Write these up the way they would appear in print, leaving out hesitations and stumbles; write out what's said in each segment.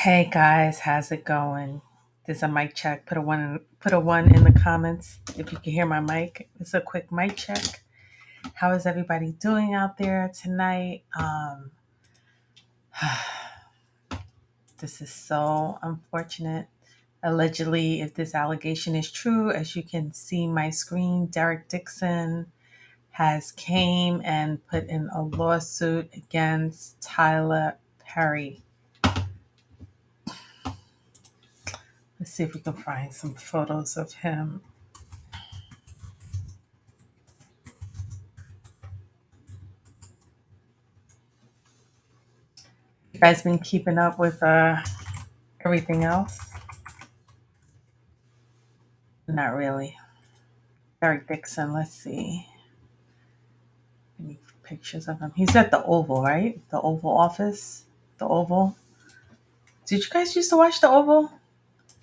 Hey guys, how's it going? There's a mic check. Put a one in the comments if you can hear my mic. It's a quick mic check. How is everybody doing out there tonight? This is so unfortunate. Allegedly, if this allegation is true, as you can see my screen, Derek Dixon has came and put in a lawsuit against Tyler Perry. Let's see if we can find some photos of him. You guys been keeping up with everything else? Not really. Eric Dixon, let's see. Any pictures of him? He's at the Oval, right? The Oval office. The Oval. Did you guys used to watch the Oval?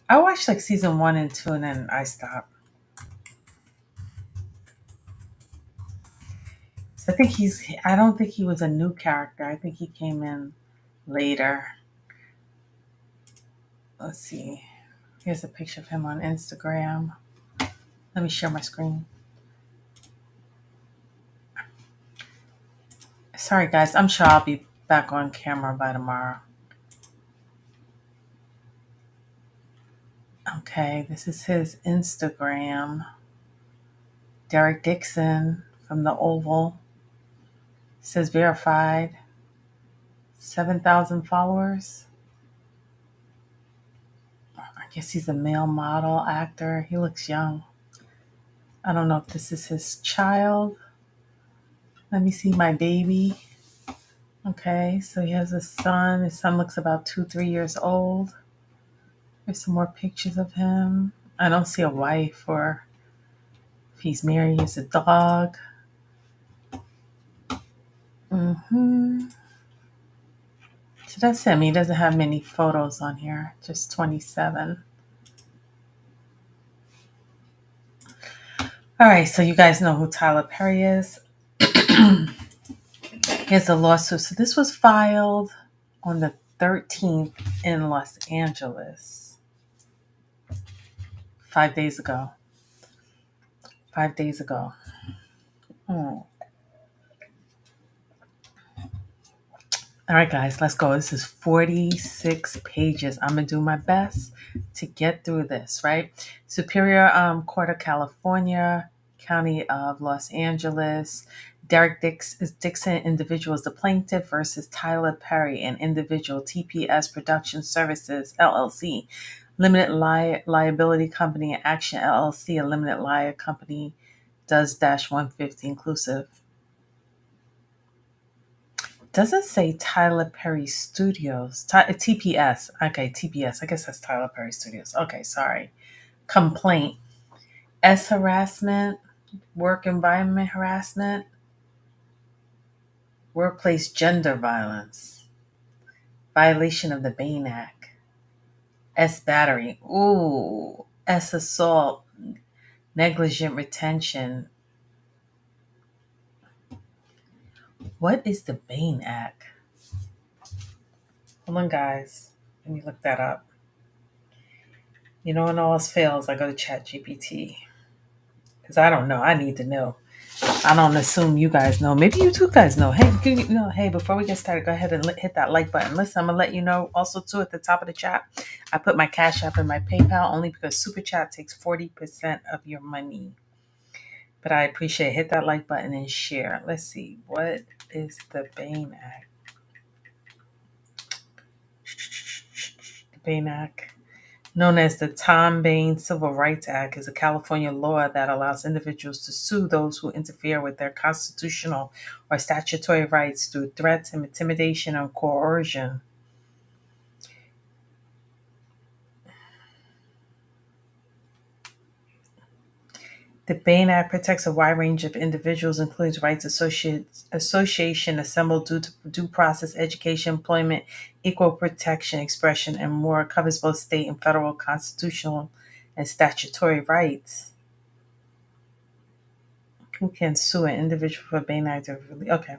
I watched like season 1 and 2 and then I stopped. So I don't think he was a new character. I think he came in later. Let's see. Here's a picture of him on Instagram. Let me share my screen. Sorry guys, I'm sure I'll be back on camera by tomorrow. Okay, this is his Instagram. Derek Dixon from the Oval. Says verified. 7,000 followers. I guess he's a male model actor. He looks young. I don't know if this is his child. Let me see my baby. Okay, so he has a son. His son looks about 2, 3 years old. There's some more pictures of him. I don't see a wife or if he's married, he's a dog. So that's him. He doesn't have many photos on here, just 27. All right, so you guys know who Tyler Perry is. Here's the lawsuit. So this was filed on the 13th in Los Angeles, 5 days ago. 5 days ago. All right, guys, let's go. This is 46 pages. I'm going to do my best to get through this, right? Superior Court of California, County of Los Angeles. Derek Dixon, individual, is the plaintiff versus Tyler Perry, an individual, TPS Production Services, LLC, Limited Liability Company, Action, LLC, a limited liability company, does -150 inclusive. Doesn't say Tyler Perry Studios. TPS. Okay, TPS. I guess that's Tyler Perry Studios. Okay, sorry. Complaint. Harassment, work environment harassment, workplace gender violence, violation of the Bain Act, battery. Ooh. Assault, negligent retention. What is the Bain Act? Hold on, guys. Let me look that up. You know, when all else fails, I go to ChatGPT. Because I don't know. I need to know. I don't assume you guys know. Maybe you two guys know. Hey, before we get started, go ahead and hit that like button. Listen, I'm going to let you know also, too, at the top of the chat, I put my Cash App and my PayPal only because Super Chat takes 40% of your money. But I appreciate it. Hit that like button and share. Let's see. What is the Bain Act? The Bain Act, known as the Tom Bain Civil Rights Act, is a California law that allows individuals to sue those who interfere with their constitutional or statutory rights through threats, intimidation, or coercion. The Bain Act protects a wide range of individuals, including rights association, assemble, due process, education, employment, equal protection, expression, and more. It covers both state and federal constitutional and statutory rights. Who can sue an individual for Bain Act? Okay.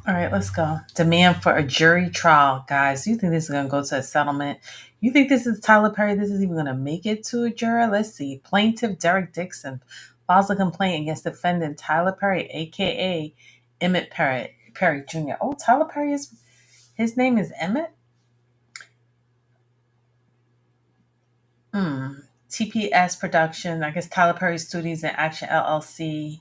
All right, let's go. Demand for a jury trial. Guys, do you think this is going to go to a settlement? You think this is Tyler Perry? This is even going to make it to a juror? Let's see. Plaintiff Derek Dixon files a complaint against defendant Tyler Perry, a.k.a. Emmett Perry Jr. Oh, Tyler Perry is, his name is Emmett? Hmm. TPS Production, I guess Tyler Perry Studios and Action LLC.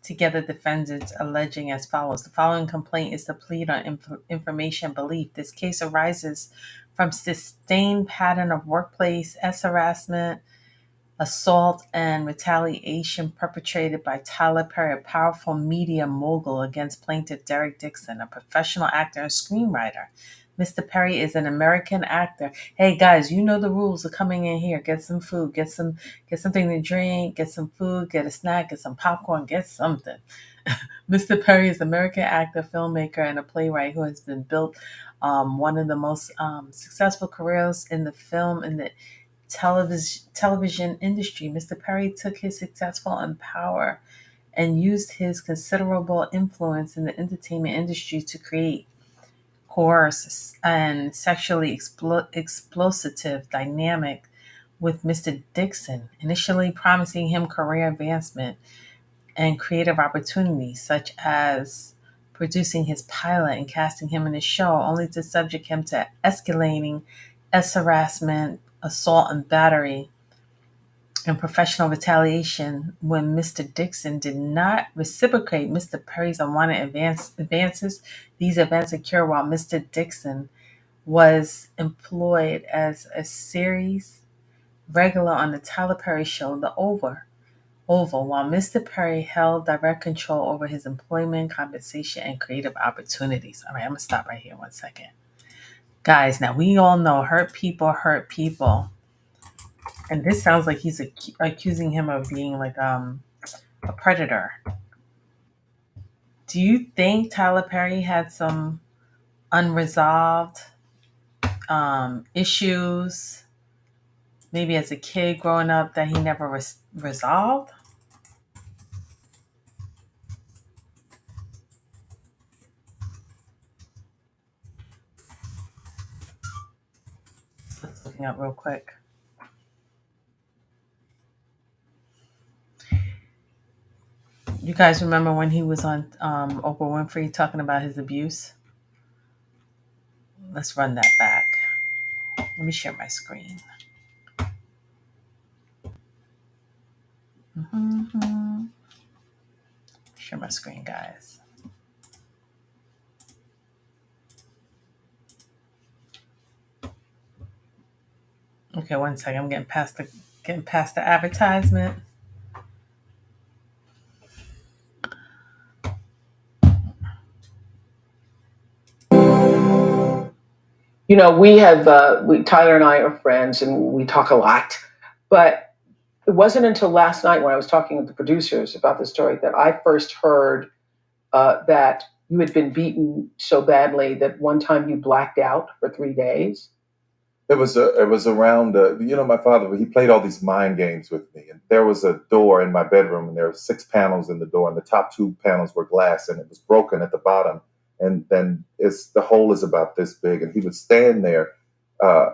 Together, defendants alleging as follows. The following complaint is to plead on information belief. This case arises from sustained pattern of workplace harassment, assault, and retaliation perpetrated by Tyler Perry, a powerful media mogul, against plaintiff Derek Dixon, a professional actor and screenwriter. Mr. Perry is an American actor. Hey guys, you know the rules of coming in here. Get some food, get something to drink, get some food, get a snack, get some popcorn, get something. Mr. Perry is an American actor, filmmaker, and a playwright who has been built one of the most successful careers in the film and the television industry. Mr. Perry took his successful and power and used his considerable influence in the entertainment industry to create, coerce, and sexually explosive dynamic with Mr. Dixon, initially promising him career advancement and creative opportunities, such as producing his pilot and casting him in his show, only to subject him to escalating harassment, assault, and battery and professional retaliation when Mr. Dixon did not reciprocate Mr. Perry's unwanted advances. These events occurred while Mr. Dixon was employed as a series regular on the Tyler Perry show, The Oval, while Mr. Perry held direct control over his employment, compensation, and creative opportunities. All right, I'm going to stop right here 1 second. Guys, now we all know hurt people hurt people. And this sounds like he's accusing him of being like a predator. Do you think Tyler Perry had some unresolved issues, maybe as a kid growing up, that he never resolved? Let's look it up real quick. You guys remember when he was on Oprah Winfrey talking about his abuse? Let's run that back. Let me share my screen. Mm-hmm. Share my screen, guys. Okay, 1 second. I'm getting past the advertisement. You know, Tyler and I are friends and we talk a lot, but it wasn't until last night when I was talking with the producers about the story that I first heard that you had been beaten so badly that one time you blacked out for 3 days. It was around my father, he played all these mind games with me, and there was a door in my bedroom, and there were 6 panels in the door, and the top 2 panels were glass, and it was broken at the bottom, and then it's the hole is about this big, and he would stand there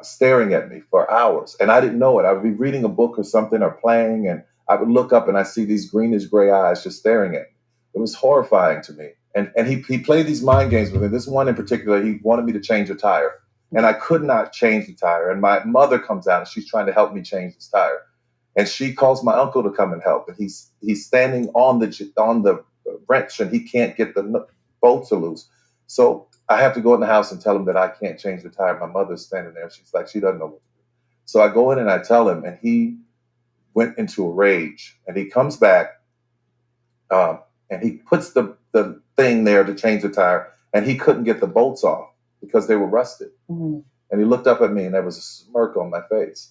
staring at me for hours, and I didn't know it. I would be reading a book or something or playing, and I would look up and I see these greenish gray eyes just staring at me. It was horrifying to me, and he played these mind games with me. This one in particular, he wanted me to change a tire, and I could not change the tire. And my mother comes out and she's trying to help me change this tire. And she calls my uncle to come and help. And he's standing on the wrench and he can't get the bolts loose. So I have to go in the house and tell him that I can't change the tire. My mother's standing there. She's like, she doesn't know what to do. So I go in and I tell him, and he went into a rage. And he comes back and he puts the thing there to change the tire, and he couldn't get the bolts off because they were rusted. Mm-hmm. And he looked up at me, and there was a smirk on my face.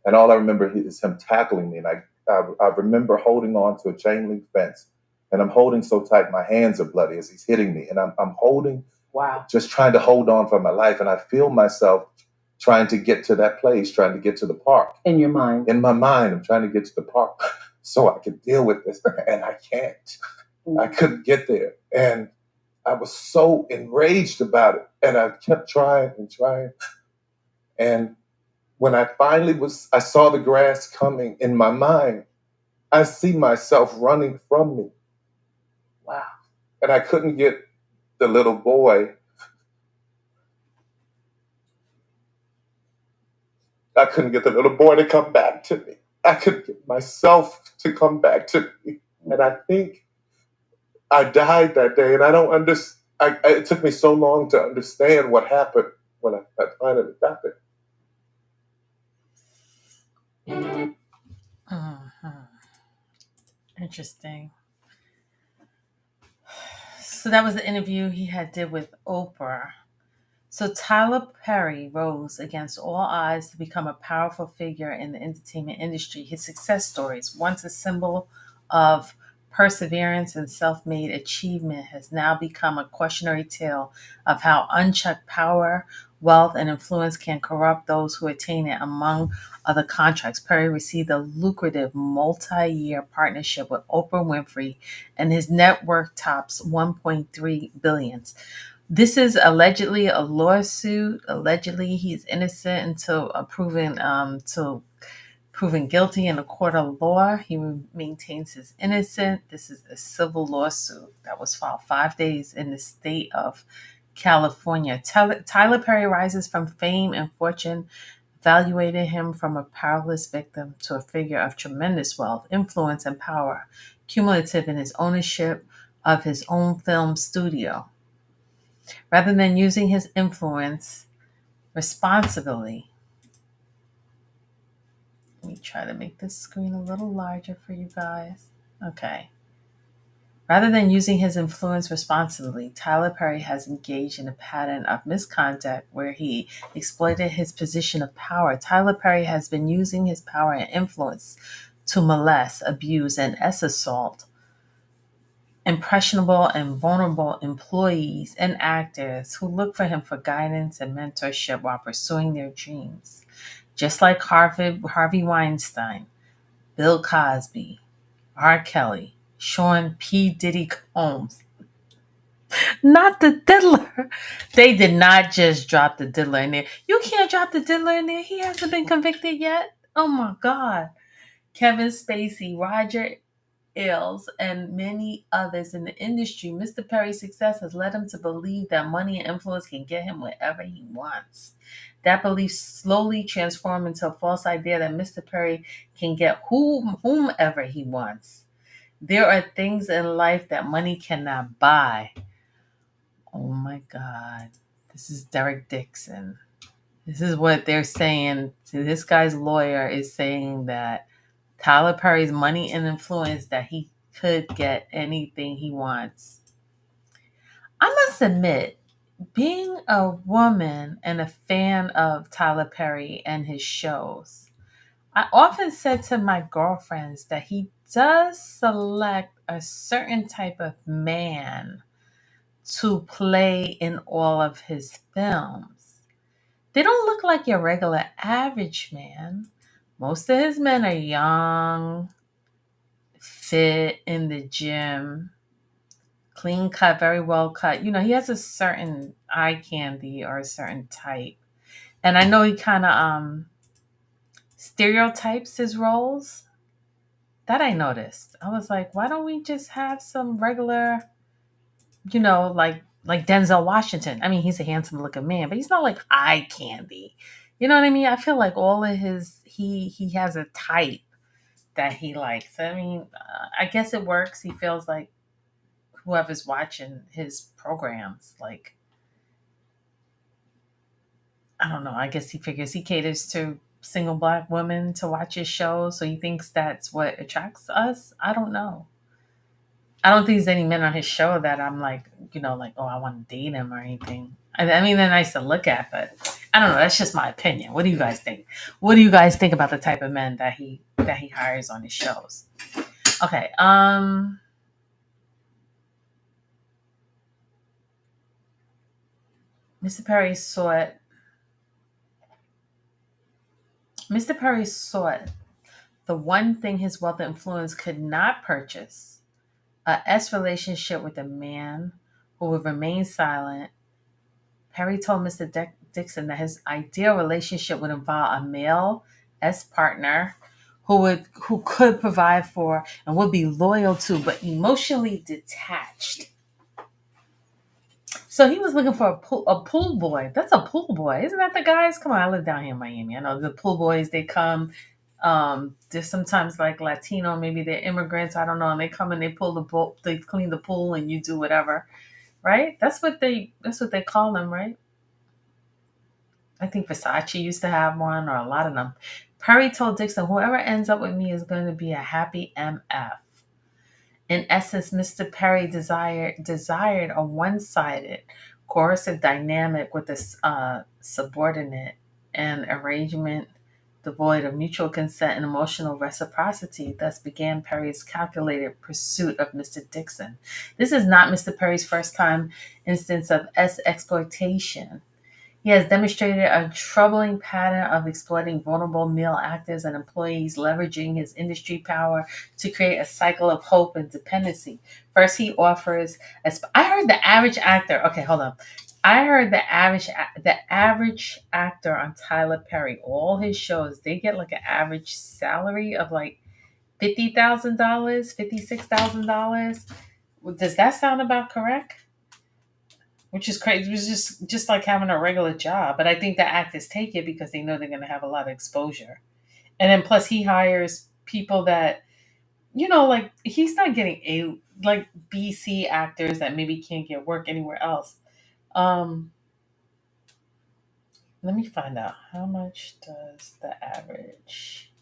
And all I remember is him tackling me. And I remember holding on to a chain link fence, and I'm holding so tight, my hands are bloody as he's hitting me. And I'm holding, wow, just trying to hold on for my life. And I feel myself trying to get to that place, trying to get to the park. In your mind? In my mind, I'm trying to get to the park so I can deal with this. And I can't. I couldn't get there. And I was so enraged about it. And I kept trying and trying. And when I finally I saw the grass coming in my mind, I see myself running from me. Wow. And I couldn't get the little boy. I couldn't get the little boy to come back to me. I couldn't get myself to come back to me. And I think I died that day. And I don't understand. It took me so long to understand what happened when I finally got there. Interesting. So that was the interview he did with Oprah. So Tyler Perry rose against all odds to become a powerful figure in the entertainment industry. His success stories, once a symbol of perseverance and self-made achievement, has now become a cautionary tale of how unchecked power, wealth, and influence can corrupt those who attain it. Among other contracts, Perry received a lucrative multi-year partnership with Oprah Winfrey, and his net worth tops $1.3 billion. This is allegedly a lawsuit. Allegedly, he's innocent until proven guilty in a court of law. He maintains his innocence. This is a civil lawsuit that was filed 5 days in the state of California. Tyler Perry rises from fame and fortune, evaluated him from a powerless victim to a figure of tremendous wealth, influence, and power, cumulative in his ownership of his own film studio. Rather than using his influence responsibly, let me try to make this screen a little larger for you guys. Okay. Rather than using his influence responsibly, Tyler Perry has engaged in a pattern of misconduct where he exploited his position of power. Tyler Perry has been using his power and influence to molest, abuse, and assault impressionable and vulnerable employees and actors who look for him for guidance and mentorship while pursuing their dreams. Just like Harvey Weinstein, Bill Cosby, R. Kelly, Sean P. Diddy Combs. Not the diddler. They did not just drop the diddler in there. You can't drop the diddler in there. He hasn't been convicted yet. Oh my God. Kevin Spacey, Roger Ailes, and many others in the industry. Mr. Perry's success has led him to believe that money and influence can get him wherever he wants. That belief slowly transformed into a false idea that Mr. Perry can get whomever he wants. There are things in life that money cannot buy. Oh my God. This is Derek Dixon. This is what they're saying. This guy's lawyer is saying that Tyler Perry's money and influence, that he could get anything he wants. I must admit, being a woman and a fan of Tyler Perry and his shows, I often said to my girlfriends that he does select a certain type of man to play in all of his films. They don't look like your regular average man. Most of his men are young, fit, in the gym, clean cut, very well cut. You know, he has a certain eye candy or a certain type. And I know he kind of stereotypes his roles. That I noticed. I was like, why don't we just have some regular, like Denzel Washington? I mean, he's a handsome looking man, but he's not like eye candy. You know what I mean? I feel like all of his he has a type that he likes. I mean, I guess it works. He feels like whoever's watching his programs, like, I don't know, I guess he figures he caters to single black women to watch his show, so he thinks that's what attracts us. I don't know. I don't think there's any men on his show that I'm like, like, oh, I want to date him or anything. I mean, they're nice to look at, but I don't know. That's just my opinion. What do you guys think? What do you guys think about the type of men that he hires on his shows? Okay. Mr. Perry sought the one thing his wealth and influence could not purchase: a S relationship with a man who would remain silent. Perry told Mr. Dixon that his ideal relationship would involve a male as partner who could provide for and would be loyal to, but emotionally detached. So he was looking for a pool boy. That's a pool boy. Isn't that the guys? Come on, I live down here in Miami. I know the pool boys, they come. They're sometimes like Latino, maybe they're immigrants. I don't know. And they come and they pull the pool, they clean the pool and you do whatever. Right? That's what they call them, right? I think Versace used to have one or a lot of them. Perry told Dixon, whoever ends up with me is going to be a happy MF. In essence, Mr. Perry desired a one-sided, coercive dynamic with a subordinate, an arrangement devoid of mutual consent and emotional reciprocity. Thus began Perry's calculated pursuit of Mr. Dixon. This is not Mr. Perry's first time instance of exploitation. He has demonstrated a troubling pattern of exploiting vulnerable male actors and employees, leveraging his industry power to create a cycle of hope and dependency. First, he offers. I heard the average actor. Okay, hold on. I heard the average actor on Tyler Perry, all his shows, they get like an average salary of like $50,000, $56,000. Does that sound about correct? Which is crazy. It was just like having a regular job. But I think the actors take it because they know they're going to have a lot of exposure. And then plus he hires people that, like he's not getting like BC actors that maybe can't get work anywhere else. Um, Let me find out how much does the average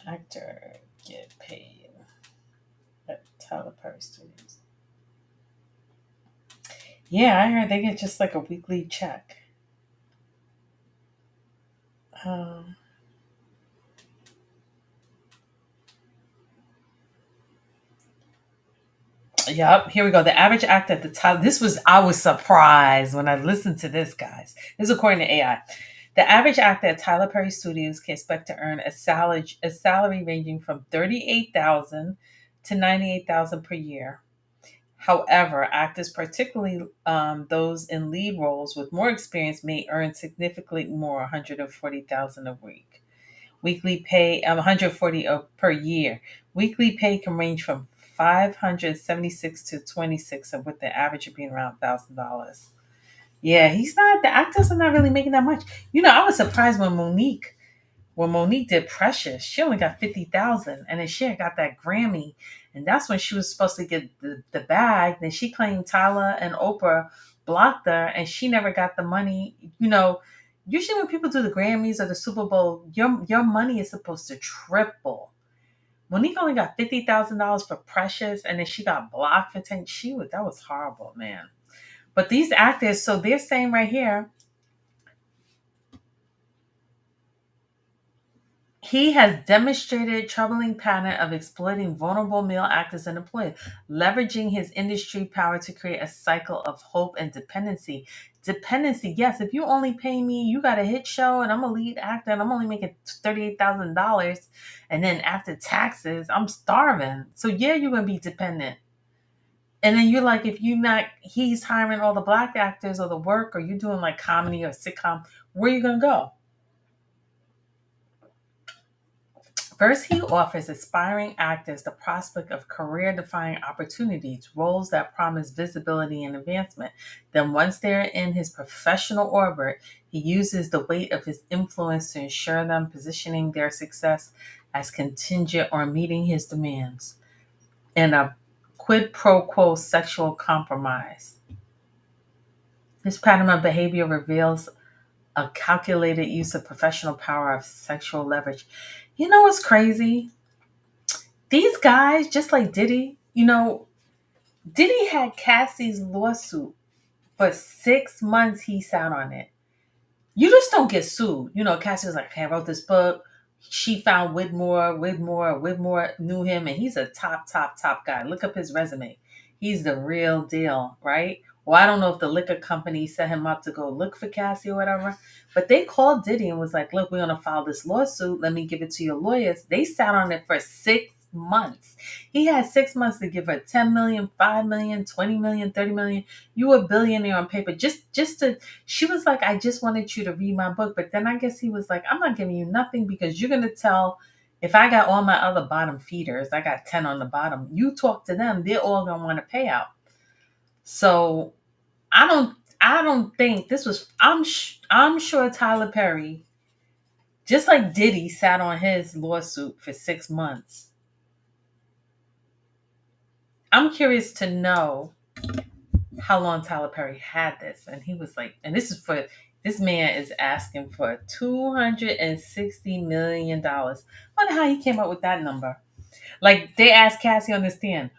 actor get paid at Tyler Perry Studios. Yeah, I heard they get just like a weekly check. Um, Yep, here we go. The average actor at the top. I was surprised when I listened to this, guys. This is according to AI. The average actor at Tyler Perry Studios can expect to earn a salary ranging from 38,000 to 98,000 per year. However, actors, particularly those in lead roles with more experience, may earn significantly more, 140,000 a week. Weekly pay, 140 per year. Weekly pay can range from 576 to 26, with the average being around $1,000. Yeah, the actors are not really making that much. I was surprised when Monique did Precious. She only got 50,000, and then she had got that Grammy, and that's when she was supposed to get the bag. Then she claimed Tyler and Oprah blocked her, and she never got the money. Usually when people do the Grammys or the Super Bowl, your money is supposed to triple. Monique only got $50,000 for Precious, and then she got blocked for 10. That was horrible, man. But these actors, so they're saying right here, he has demonstrated troubling pattern of exploiting vulnerable male actors and employees, leveraging his industry power to create a cycle of hope and dependency. Dependency, yes. If you only pay me, you got a hit show, and I'm a lead actor, and I'm only making $38,000, and then after taxes, I'm starving. So yeah, you're gonna be dependent. And then you're like, if you not, he's hiring all the black actors or the work, or you're doing like comedy or sitcom, where are you gonna go? First, he offers aspiring actors the prospect of career-defining opportunities, roles that promise visibility and advancement. Then, once they're in his professional orbit, he uses the weight of his influence to ensure them, positioning their success as contingent or meeting his demands in a quid pro quo sexual compromise. This pattern of behavior reveals a calculated use of professional power of sexual leverage. You know what's crazy? These guys, just like Diddy, Diddy had Cassie's lawsuit for 6 months. He sat on it. You just don't get sued. Cassie was like, hey, I wrote this book. She found Widmore knew him, and he's a top, top, top guy. Look up his resume. He's the real deal, right? Well, I don't know if the liquor company set him up to go look for Cassie or whatever, but they called Diddy and was like, look, we're going to file this lawsuit. Let me give it to your lawyers. They sat on it for 6 months. He had 6 months to give her 10 million, 5 million, 20 million, 30 million. You a billionaire on paper. Just to, she was like, I just wanted you to read my book. But then I guess he was like, I'm not giving you nothing because you're going to tell, if I got all my other bottom feeders, I got 10 on the bottom, you talk to them, they're all going to want a payout. So I don't think this was, I'm sure Tyler Perry, just like Diddy sat on his lawsuit for 6 months. I'm curious to know how long Tyler Perry had this. And he was like, and this man is asking for $260 million. I wonder how he came up with that number. Like they asked Cassie on the stand,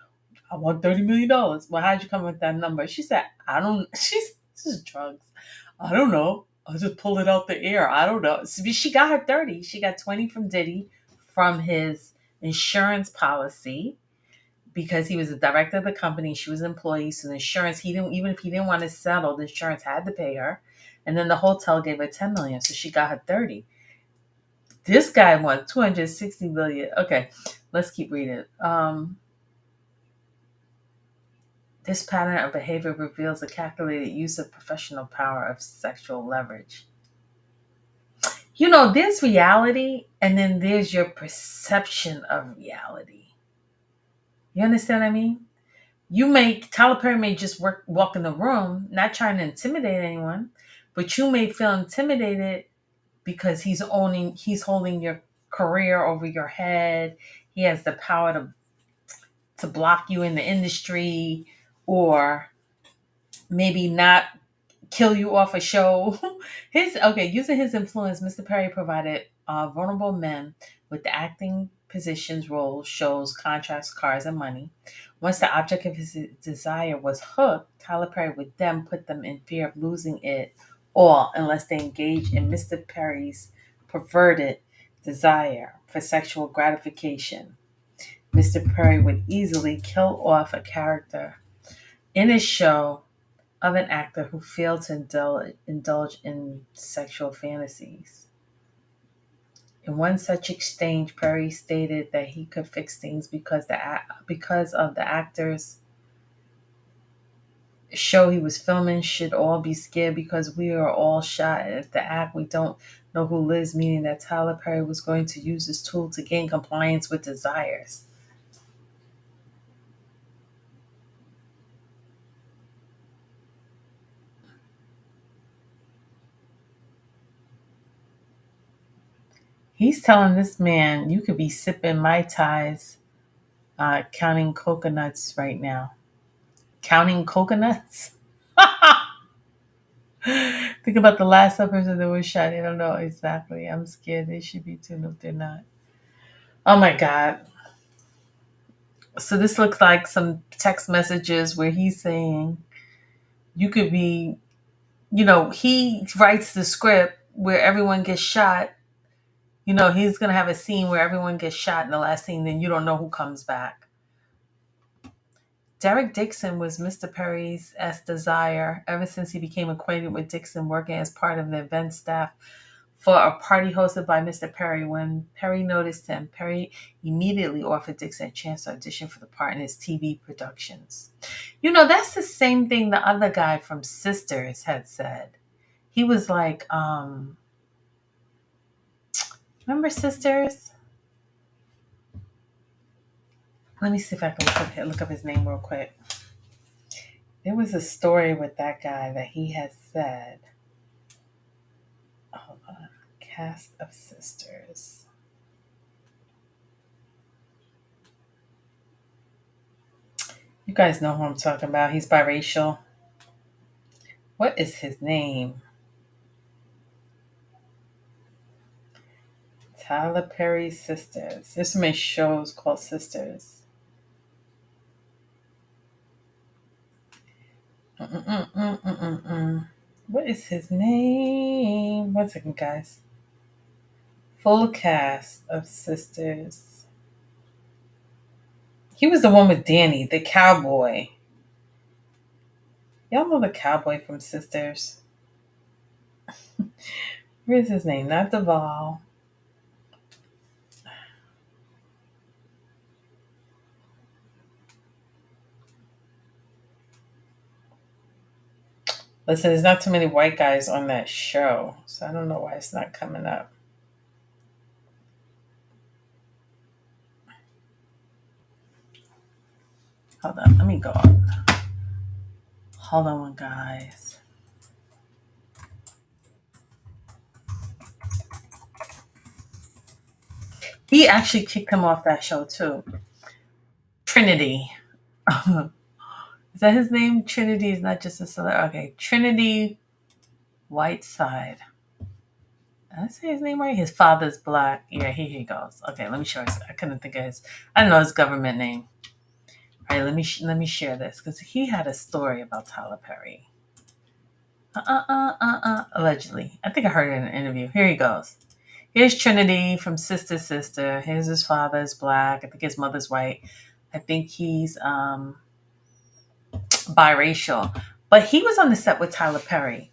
I want $30 million. Well, how'd you come up with that number? She said, this is drugs. I don't know. I'll just pull it out the air. I don't know. So she got her 30. She got 20 from Diddy from his insurance policy because he was the director of the company. She was an employee. So the insurance, even if he didn't want to settle, the insurance had to pay her. And then the hotel gave her 10 million. So she got her 30. This guy won 260 million. Okay, let's keep reading. This pattern of behavior reveals a calculated use of professional power of sexual leverage. There's reality, and then there's your perception of reality. You understand what I mean? Tyler Perry may just walk in the room, not trying to intimidate anyone, but you may feel intimidated because he's holding your career over your head. He has the power to block you in the industry, or maybe not kill you off a show. Using his influence, Mr. Perry provided vulnerable men with the acting positions, roles, shows, contracts, cars, and money. Once the object of his desire was hooked, Tyler Perry would then put them in fear of losing it all unless they engaged in Mr. Perry's perverted desire for sexual gratification. Mr. Perry would easily kill off a character in his show of an actor who failed to indulge in sexual fantasies. In one such exchange, Perry stated that he could fix things because of the actor's show he was filming should all be scared because we are all shot at the act. We don't know who lives, meaning that Tyler Perry was going to use this tool to gain compliance with desires. He's telling this man, you could be sipping Mai Tais, counting coconuts right now. Counting coconuts? Think about the last episode that was shot. I don't know exactly. I'm scared they should be too. No, they're not. Oh my God. So this looks like some text messages where he's saying you could be, he writes the script where everyone gets shot. He's going to have a scene where everyone gets shot in the last scene, then you don't know who comes back. Derek Dixon was Mr. Perry's desire ever since he became acquainted with Dixon working as part of the event staff for a party hosted by Mr. Perry. When Perry noticed him, Perry immediately offered Dixon a chance to audition for the part in his TV productions. That's the same thing the other guy from Sisters had said. He was like, remember Sisters? Let me see if I can look up his name real quick. There was a story with that guy that he had said. Hold on. Cast of Sisters. You guys know who I'm talking about. He's biracial. What is his name? Tyler Perry's Sisters. There's so many shows called Sisters. What is his name? 1 second, guys. Full cast of Sisters. He was the one with Danny, the cowboy. Y'all know the cowboy from Sisters. Where's his name? Not Duvall. Listen, there's not too many white guys on that show, so I don't know why it's not coming up. Hold on, let me go on. Hold on, guys. He actually kicked him off that show too. Trinity. Is that his name? Trinity is not just a celebrity. Okay, Trinity Whiteside. Did I say his name right? His father's black. Yeah, here he goes. Okay, let me show his. I couldn't think of his. I don't know his government name. All right, let me share this because he had a story about Tyler Perry. Allegedly, I think I heard it in an interview. Here he goes. Here's Trinity from Sister Sister. Here's his father's black. I think his mother's white. I think he's biracial. But he was on the set with Tyler Perry.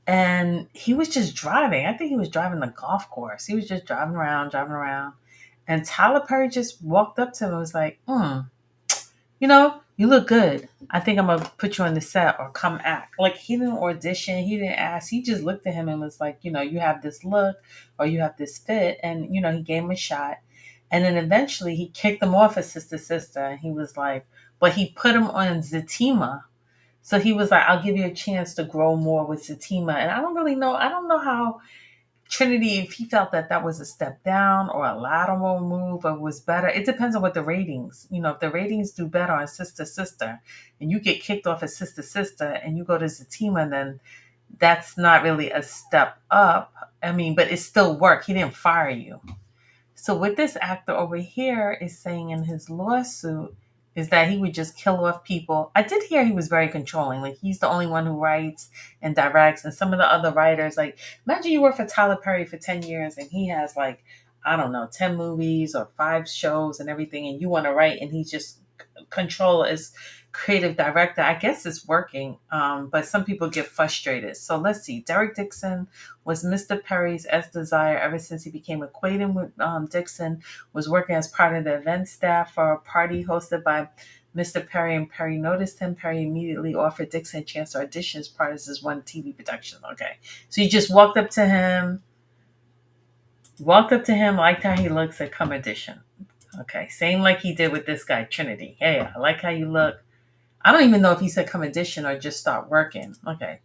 And he was just driving. I think he was driving the golf course. He was just driving around, driving around. And Tyler Perry just walked up to him and was like, you look good. I think I'm going to put you on the set or come act. Like, he didn't audition. He didn't ask. He just looked at him and was like, you have this look or you have this fit. And, he gave him a shot. And then eventually he kicked him off as Sister Sister. And he was like, but he put him on Zatima. So he was like, I'll give you a chance to grow more with Zatima. And I don't really know. I don't know how Trinity, if he felt that that was a step down or a lateral move or was better. It depends on what the ratings, if the ratings do better on Sister Sister and you get kicked off as Sister Sister and you go to Zatima, then that's not really a step up. I mean, but it still worked. He didn't fire you. So what this actor over here is saying in his lawsuit is that he would just kill off people. I did hear he was very controlling. Like, he's the only one who writes and directs, and some of the other writers, like, imagine you work for Tyler Perry for 10 years and he has, like, I don't know, 10 movies or 5 shows and everything, and you want to write and he's just control as creative director. I guess it's working, but some people get frustrated. So let's see. Derek Dixon was Mr. Perry's desire ever since he became acquainted with Dixon, was working as part of the event staff for a party hosted by Mr. Perry, and Perry noticed him. Perry immediately offered Dixon a chance to audition as part of his one TV production. Okay. So you just walked up to him, liked how he looks, said, come audition. Okay. Same like he did with this guy, Trinity. Hey, I like how you look. I don't even know if he said come audition or just start working. Okay.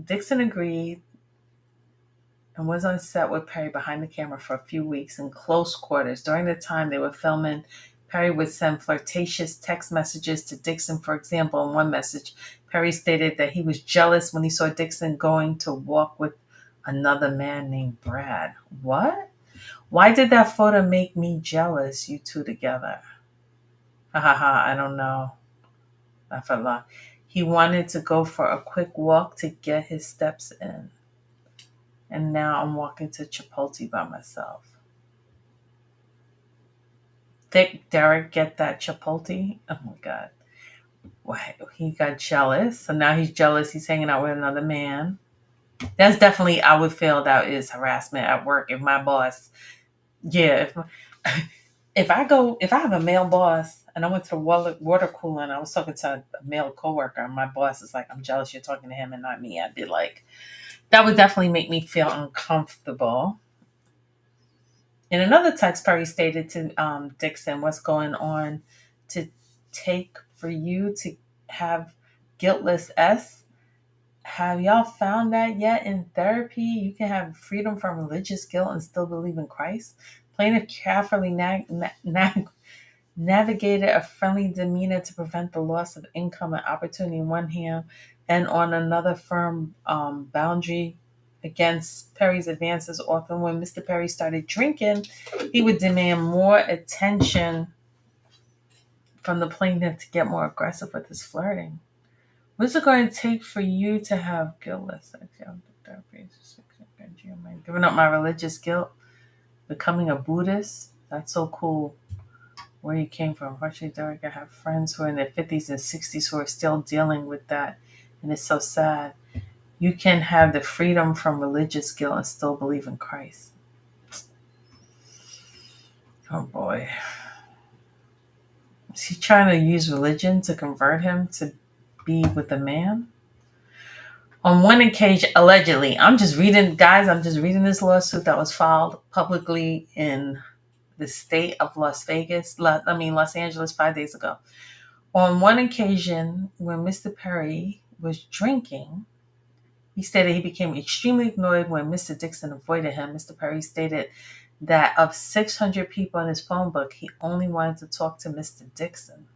Dixon agreed and was on set with Perry behind the camera for a few weeks in close quarters. During the time they were filming, Perry would send flirtatious text messages to Dixon. For example, in one message, Perry stated that he was jealous when he saw Dixon going to walk with another man named Brad. What? Why did that photo make me jealous, you two together? Ha ha ha, I don't know. I forgot. He wanted to go for a quick walk to get his steps in. And now I'm walking to Chipotle by myself. Thick Derek get that Chipotle? Oh my God. What? He got jealous. So now he's jealous. He's hanging out with another man. That's definitely, I would feel that is harassment at work. If my boss, yeah, if I have a male boss and I went to the water cooler and I was talking to a male coworker and my boss is like, I'm jealous you're talking to him and not me, I'd be like, that would definitely make me feel uncomfortable. In another text, Perry stated to Dixon, what's going on to take for you to have guiltless S? Have y'all found that yet in therapy? You can have freedom from religious guilt and still believe in Christ. Plaintiff carefully navigated a friendly demeanor to prevent the loss of income and opportunity on one hand, and on another firm boundary against Perry's advances. Often when Mr. Perry started drinking, he would demand more attention from the plaintiff to get more aggressive with his flirting. What's it going to take for you to have guiltless therapy? Giving up my religious guilt, becoming a Buddhist. That's so cool. Where you came from. Unfortunately, Derek, I have friends who are in their 50s and 60s who are still dealing with that. And it's so sad. You can have the freedom from religious guilt and still believe in Christ. Oh boy. Is he trying to use religion to convert him to be with a man. On one occasion, allegedly, I'm just reading this lawsuit that was filed publicly in the state of Los Angeles 5 days ago. On one occasion, when Mr. Perry was drinking, he stated he became extremely annoyed when Mr. Dixon avoided him. Mr. Perry stated that of 600 people in his phone book, he only wanted to talk to Mr. Dixon.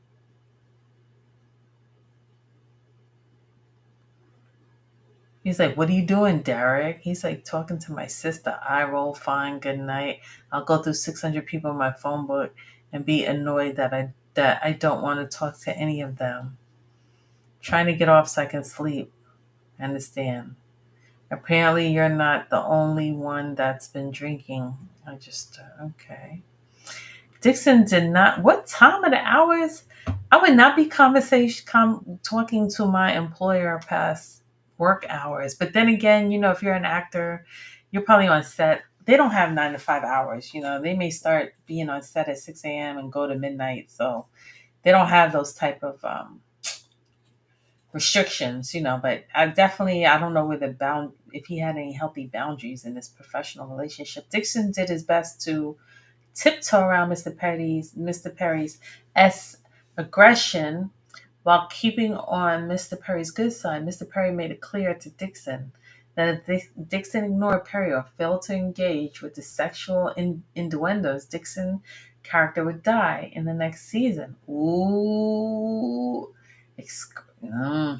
He's like, "What are you doing, Derek?" He's like, "Talking to my sister." I roll, fine, good night. I'll go through 600 people in my phone book and be annoyed that I don't want to talk to any of them. Trying to get off so I can sleep. Understand. Apparently you're not the only one that's been drinking. Okay. Dixon did not, what time of the hours? I would not be talking to my employer past work hours. But then again, if you're an actor, you're probably on set. They don't have 9 to 5 hours. They may start being on set at 6 a.m. and go to midnight. So they don't have those type of restrictions, but I don't know if he had any healthy boundaries in this professional relationship. Dixon did his best to tiptoe around Mr. Perry's aggression while keeping on Mr. Perry's good side. Mr. Perry made it clear to Dixon that if Dixon ignored Perry or failed to engage with the sexual innuendos, Dixon's character would die in the next season. Ooh.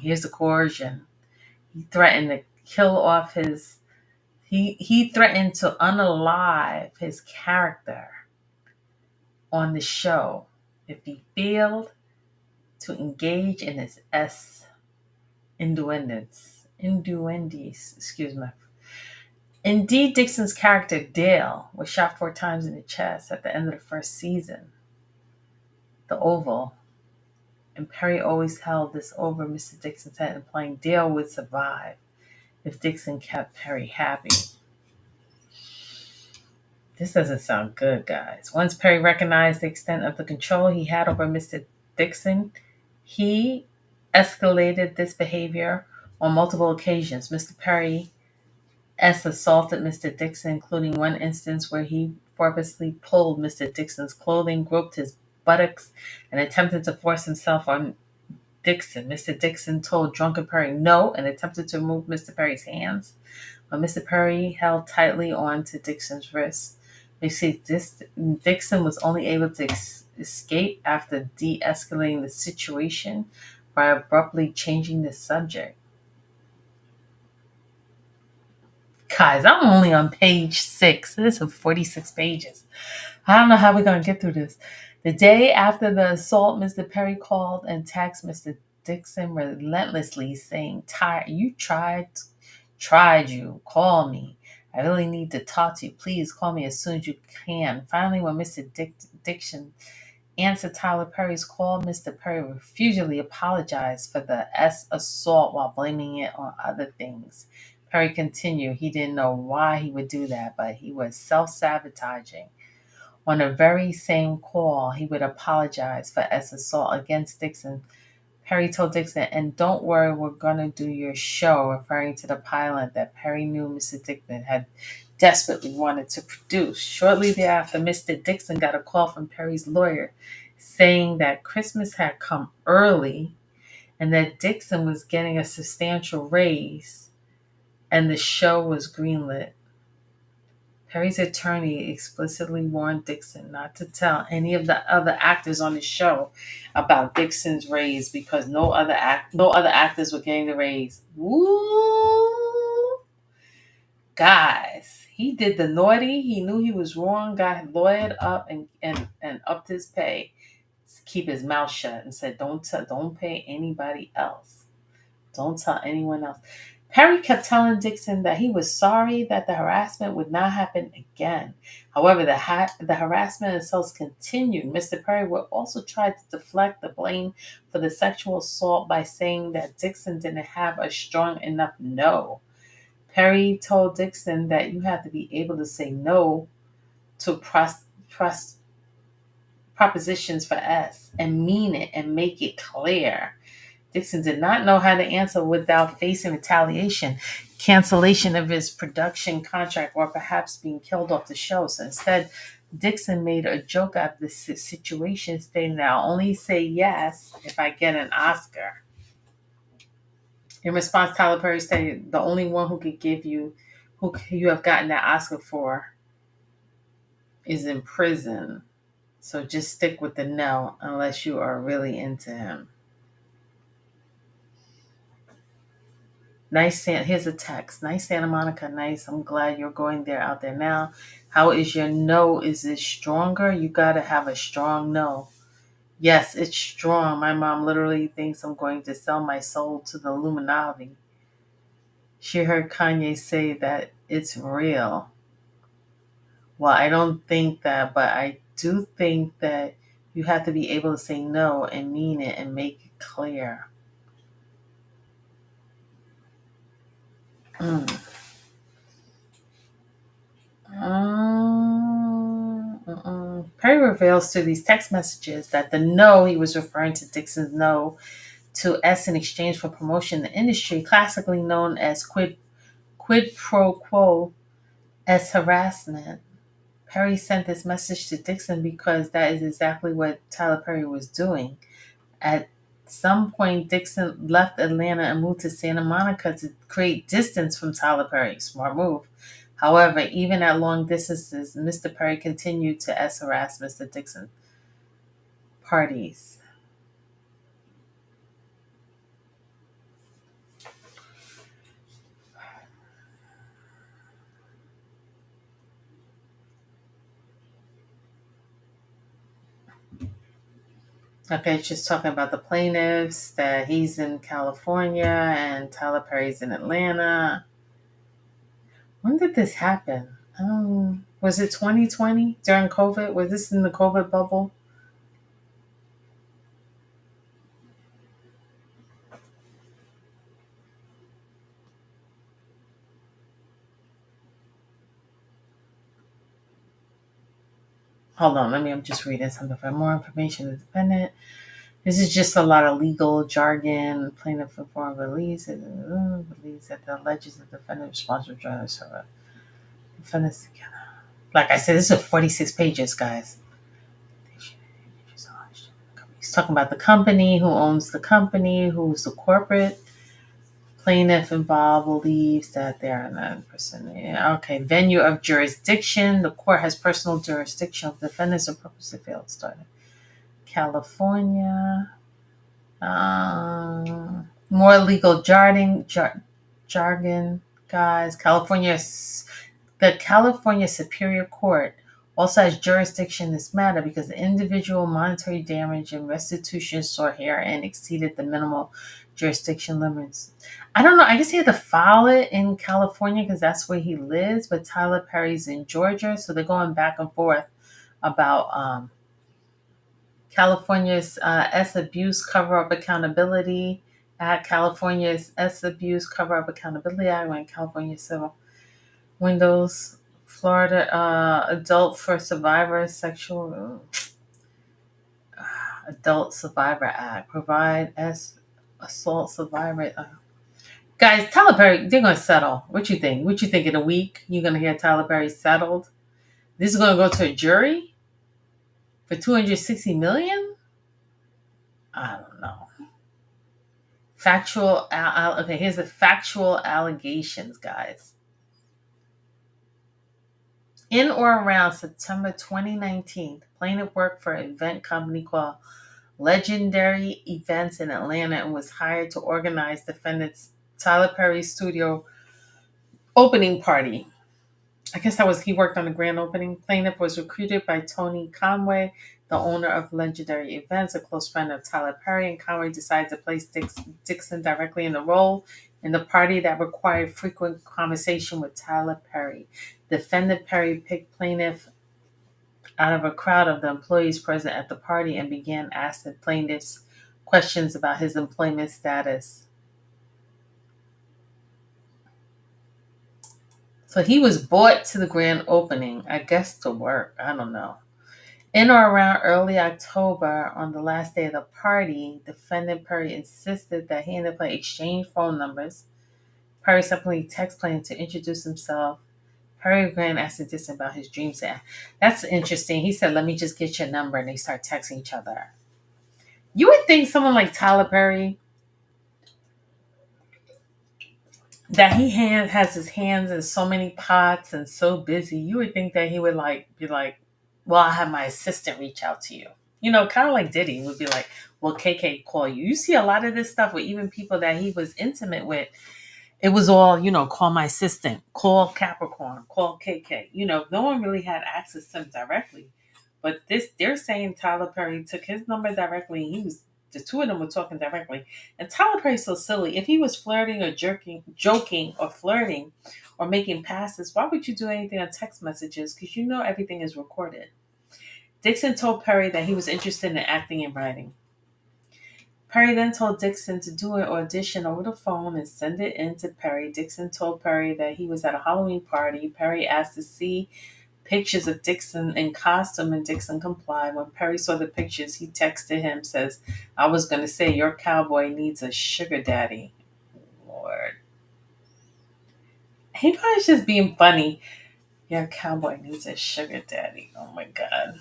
Here's the coercion. He threatened to kill off he threatened to unalive his character on the show if he failed to engage in his innuendos. Excuse me. Indeed, Dixon's character, Dale, was shot 4 times in the chest at the end of the first season. The Oval. And Perry always held this over Mr. Dixon's head, implying Dale would survive if Dixon kept Perry happy. This doesn't sound good, guys. Once Perry recognized the extent of the control he had over Mr. Dixon, he escalated this behavior on multiple occasions. Mr. Perry assaulted Mr. Dixon, including one instance where he purposely pulled Mr. Dixon's clothing, groped his buttocks, and attempted to force himself on Dixon. Mr. Dixon told drunken Perry no and attempted to remove Mr. Perry's hands, but Mr. Perry held tightly on to Dixon's wrist. Dixon was only able to escape after de-escalating the situation by abruptly changing the subject. Guys, I'm only on page 6. This is 46 pages. I don't know how we're going to get through this. The day after the assault, Mr. Perry called and texted Mr. Dixon relentlessly, saying, "You tried you. Call me. I really need to talk to you. Please call me as soon as you can." Finally, when Mr. Dixon answered Tyler Perry's call, Mr. Perry refusively apologized for the assault while blaming it on other things. Perry continued, he didn't know why he would do that, but he was self-sabotaging. On the very same call, he would apologize for assault against Dixon. Perry told Dixon, "And don't worry, we're going to do your show," referring to the pilot that Perry knew Mr. Dixon had desperately wanted to produce. Shortly thereafter, Mr. Dixon got a call from Perry's lawyer saying that Christmas had come early and that Dixon was getting a substantial raise and the show was greenlit. Perry's attorney explicitly warned Dixon not to tell any of the other actors on the show about Dixon's raise because no other actors were getting the raise. Woo! Guys, he did the naughty. He knew he was wrong, got lawyered up and upped his pay to keep his mouth shut and said, don't pay anybody else. Don't tell anyone else. Perry kept telling Dixon that he was sorry that the harassment would not happen again. However, the harassment assaults continued. Mr. Perry would also try to deflect the blame for the sexual assault by saying that Dixon didn't have a strong enough no. Perry told Dixon that you have to be able to say no to propositions for S and mean it and make it clear. Dixon did not know how to answer without facing retaliation, cancellation of his production contract, or perhaps being killed off the show. So instead, Dixon made a joke out of the situation, stating that I'll only say yes if I get an Oscar. In response, Tyler Perry stated, the only one who could give you, who you have gotten that Oscar for, is in prison. So just stick with the no unless you are really into him. Nice, here's a text. Nice Santa Monica, nice. I'm glad you're going there out there now. How is your no? Is it stronger? You got to have a strong no. Yes, it's strong. My mom literally thinks I'm going to sell my soul to the Illuminati. She heard Kanye say that it's real. Well, I don't think that, but I do think that you have to be able to say no and mean it and make it clear. Mm. Perry reveals through these text messages that the no he was referring to Dixon's no to S in exchange for promotion in the industry, classically known as quid pro quo, as harassment. Perry sent this message to Dixon because that is exactly what Tyler Perry was doing. At some point, Dixon left Atlanta and moved to Santa Monica to create distance from Tyler Perry. Smart move. However, even at long distances, Mr. Perry continued to harass Mr. Dixon parties. Okay, it's just talking about the plaintiffs, that he's in California and Tyler Perry's in Atlanta. When did this happen? Was it 2020 during COVID? Was this in the COVID bubble? Hold on, I'm just reading something. For more information, the defendant. This is just a lot of legal jargon. Plaintiff informed believes that the alleges the defendant responsible for drugs. So defendants, like I said, this is 46 pages, guys. He's talking about the company, who owns the company, who's the corporate. Plaintiff involved believes that they are not person. Okay, venue of jurisdiction. The court has personal jurisdiction of defendants or purpose of failed started. California. More legal jargon, guys. The California Superior Court also has jurisdiction in this matter because the individual monetary damage and restitution sought herein exceeded the minimal jurisdiction limits. I don't know. I guess he had to file it in California because that's where he lives, but Tyler Perry's in Georgia, so they're going back and forth about California's S Abuse Cover-Up Accountability Act, California's S Abuse Cover-Up Accountability Act, and California Civil Windows, Florida Adult for Survivor Sexual Adult Survivor Act, provide as assault survivor. Guys, Tyler Perry, they're going to settle. What you think? What you think in a week? You're going to hear Tyler Perry settled? This is going to go to a jury for $260 million? I don't know. Factual. Okay, here's the factual allegations, guys. In or around September 2019, the plaintiff worked for an event company called Legendary Events in Atlanta and was hired to organize defendant's Tyler Perry's studio opening party. I guess he worked on the grand opening. Plaintiff was recruited by Tony Conway, the owner of Legendary Events, a close friend of Tyler Perry, and Conway decided to place Dixon directly in the role in the party that required frequent conversation with Tyler Perry. Defendant Perry picked plaintiff out of a crowd of the employees present at the party and began asking plaintiffs questions about his employment status. So he was brought to the grand opening, I guess to work. I don't know. In or around early October, on the last day of the party, defendant Perry insisted that he and the plaintiff exchange phone numbers. Perry subsequently texted plaintiff to introduce himself. Perry began asking Dixon about his dreams. That's interesting. He said, "Let me just get your number," and they start texting each other. You would think someone like Tyler Perry, that has his hands in so many pots and so busy, you would think that he would be like, "Well, I'll have my assistant reach out to you." Kind of like Diddy would be like, "Well, KK call you." You see a lot of this stuff with even people that he was intimate with. It was all, call my assistant, call Capricorn, call KK. No one really had access to him directly. But they're saying Tyler Perry took his number directly. The two of them were talking directly. And Tyler Perry's so silly. If he was flirting or joking or flirting or making passes, why would you do anything on text messages? Because everything is recorded. Dixon told Perry that he was interested in acting and writing. Perry then told Dixon to do an audition over the phone and send it in to Perry. Dixon told Perry that he was at a Halloween party. Perry asked to see pictures of Dixon in costume, and Dixon complied. When Perry saw the pictures, he texted him, says, "I was going to say, your cowboy needs a sugar daddy." Lord. He probably just being funny. Your cowboy needs a sugar daddy. Oh my God.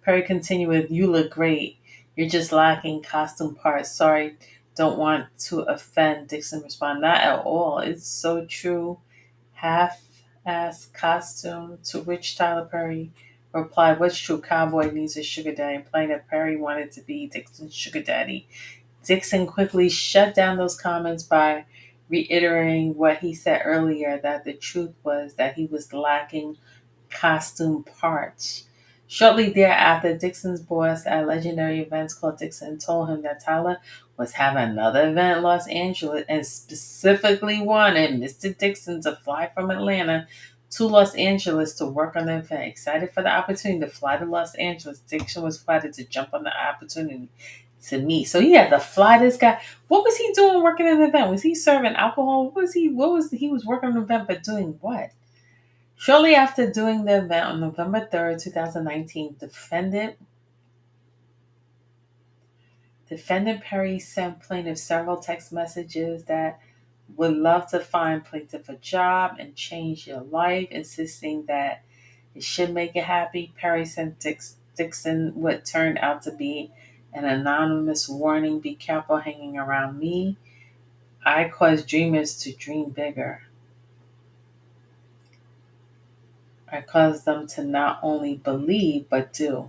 Perry continued with, "You look great. You're just lacking costume parts. Sorry, don't want to offend." Dixon responded, "Not at all. It's so true. Half-ass costume." To which Tyler Perry replied, "What's true? Cowboy needs a sugar daddy," implying that Perry wanted to be Dixon's sugar daddy. Dixon quickly shut down those comments by reiterating what he said earlier, that the truth was that he was lacking costume parts. Shortly thereafter, Dixon's boss at Legendary Events called Dixon and told him that Tyler was having another event in Los Angeles and specifically wanted Mr. Dixon to fly from Atlanta to Los Angeles to work on the event. Excited for the opportunity to fly to Los Angeles, Dixon was flattered to jump on the opportunity to meet. So he had to fly this guy. What was he doing working at an event? Was he serving alcohol? He was working on an event, but doing what? Shortly after doing the event on November 3rd, 2019, defendant Perry sent plaintiff several text messages that would love to find plaintiff a job and change your life, insisting that it should make it happy. Perry sent Dixon what turned out to be an anonymous warning: "Be careful hanging around me. I cause dreamers to dream bigger. I cause them to not only believe, but do.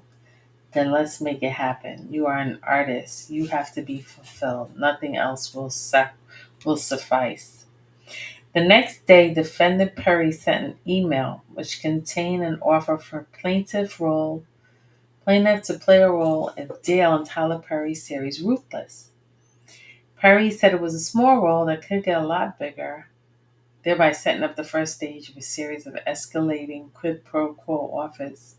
Then let's make it happen. You are an artist. You have to be fulfilled. Nothing else will suffice." The next day, defendant Perry sent an email which contained an offer for plaintiff to play a role in Dale and Tyler Perry's series Ruthless. Perry said it was a small role that could get a lot bigger, thereby setting up the first stage of a series of escalating quid pro quo offers.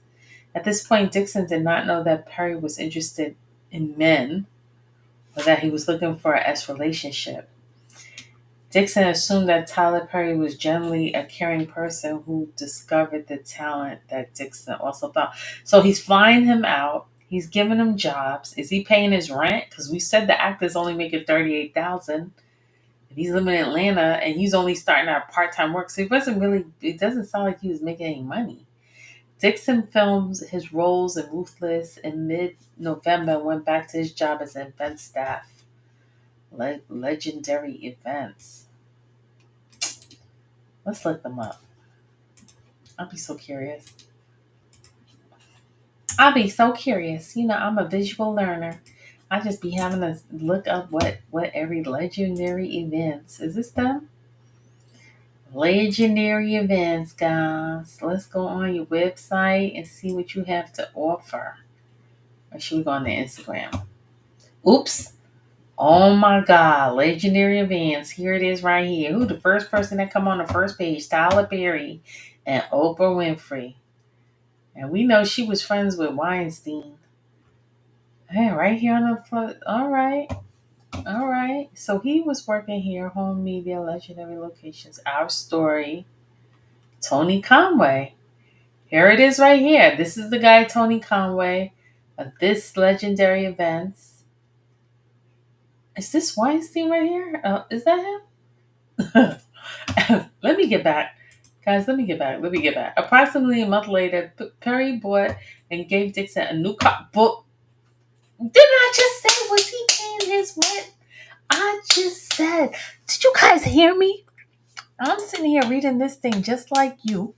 At this point, Dixon did not know that Perry was interested in men or that he was looking for a S relationship. Dixon assumed that Tyler Perry was generally a caring person who discovered the talent that Dixon also thought. So he's flying him out. He's giving him jobs. Is he paying his rent? Because we said the actor's only making $38,000. If he's living in Atlanta and he's only starting out part-time work, so it doesn't sound like he was making any money. Dixon filmed his roles in Ruthless in mid-November and went back to his job as an event staff. Legendary Events. Let's look them up. I'll be so curious. I'm a visual learner. I just be having to look up what every Legendary Events. Is this them? Legendary Events, guys. Let's go on your website and see what you have to offer. Or should we go on the Instagram? Oops. Oh my God. Legendary Events. Here it is right here. Who the first person that come on the first page? Tyler Perry and Oprah Winfrey. And we know she was friends with Weinstein. Hey, right here on the front. All right. So he was working here. Home Media, Legendary Locations, Our Story. Tony Conway. Here it is right here. This is the guy, Tony Conway, of this legendary events. Is this Weinstein right here? Is that him? Let me get back. Guys, let me get back. Approximately a month later, Perry bought and gave Dixon a new car. But didn't I just say, was he paying his rent? I just said, did you guys hear me? I'm sitting here reading this thing just like you.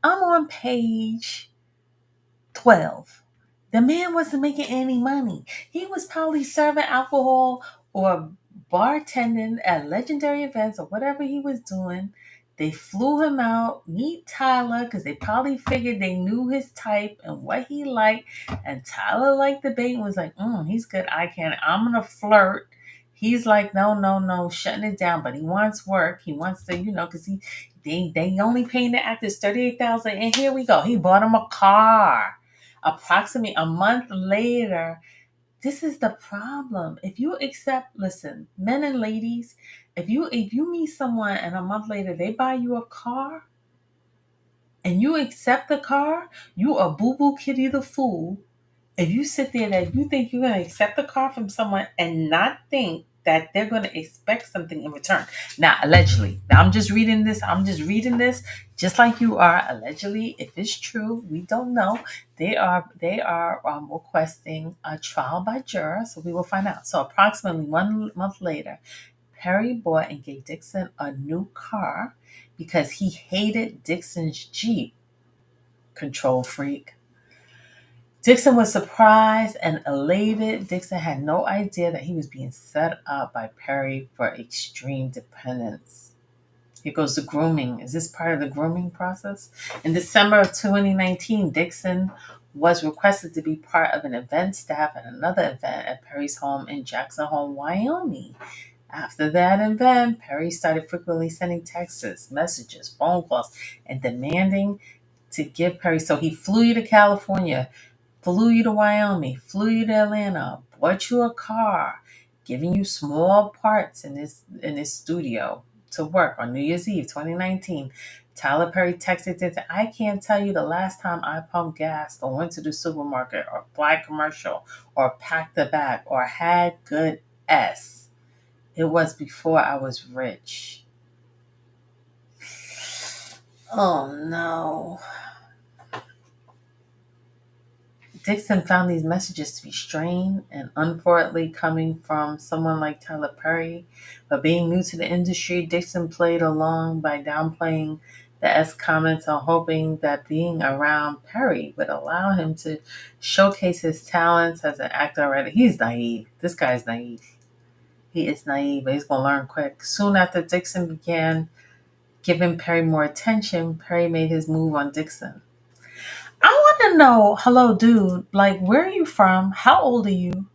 I'm on page 12. The man wasn't making any money. He was probably serving alcohol or bartending at legendary events or whatever he was doing. They flew him out, meet Tyler, because they probably figured they knew his type and what he liked. And Tyler liked the bait and was like, he's good eye candy. I'm going to flirt. He's like, no, shutting it down. But he wants work. He wants to, because they only paying the actors $38,000. And here we go. He bought him a car. Approximately a month later, this is the problem. If you listen, men and ladies, if you meet someone and a month later they buy you a car and you accept the car, you a boo-boo kitty the fool. If you sit there that you think you're going to accept the car from someone and not think that they're going to expect something in return. Now, allegedly, now I'm just reading this just like you are. Allegedly, if it's true, we don't know. They are requesting a trial by juror, so we will find out. So approximately 1 month later, Perry bought and gave Dixon a new car because he hated Dixon's Jeep. Control freak. Dixon was surprised and elated. Dixon had no idea that he was being set up by Perry for extreme dependence. Here goes the grooming. Is this part of the grooming process? In December of 2019, Dixon was requested to be part of an event staff at another event at Perry's home in Jackson Hole, Wyoming. After that event, Perry started frequently sending texts, messages, phone calls, and demanding to give Perry. So he flew you to California, flew you to Wyoming, flew you to Atlanta, bought you a car, giving you small parts in his studio to work on New Year's Eve 2019. Tyler Perry texted it, I can't tell you the last time I pumped gas or went to the supermarket or applied commercial or packed a bag or had good S. It was before I was rich. Oh no. Dixon found these messages to be strange and unfortunately coming from someone like Tyler Perry. But being new to the industry, Dixon played along by downplaying the S comments and hoping that being around Perry would allow him to showcase his talents as an actor already. He's naive. This guy's naive. He is naive, but he's going to learn quick. Soon after Dixon began giving Perry more attention, Perry made his move on Dixon. I want to know, hello, dude, like, where are you from? How old are you?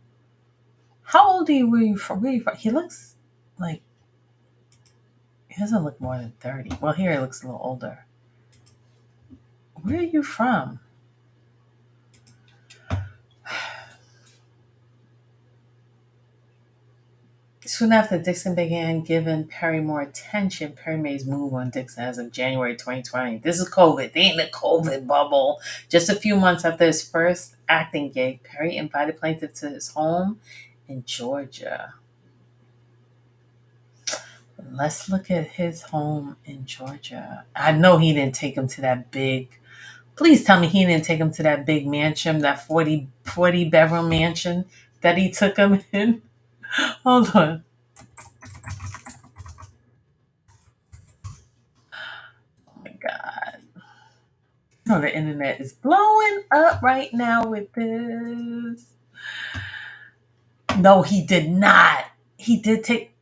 Where are you from? He looks like, he doesn't look more than 30. Well, here he looks a little older. Where are you from? Soon after Dixon began giving Perry more attention, Perry made his move on Dixon as of January 2020. This is COVID. They in the COVID bubble. Just a few months after his first acting gig, Perry invited plaintiff to his home in Georgia. Let's look at his home in Georgia. I know he didn't take him to that big. Please tell me he didn't take him to that big mansion, that 40 bedroom mansion that he took him in. Hold on. Oh my God. Oh, the internet is blowing up right now with this. No, he did not. He did take.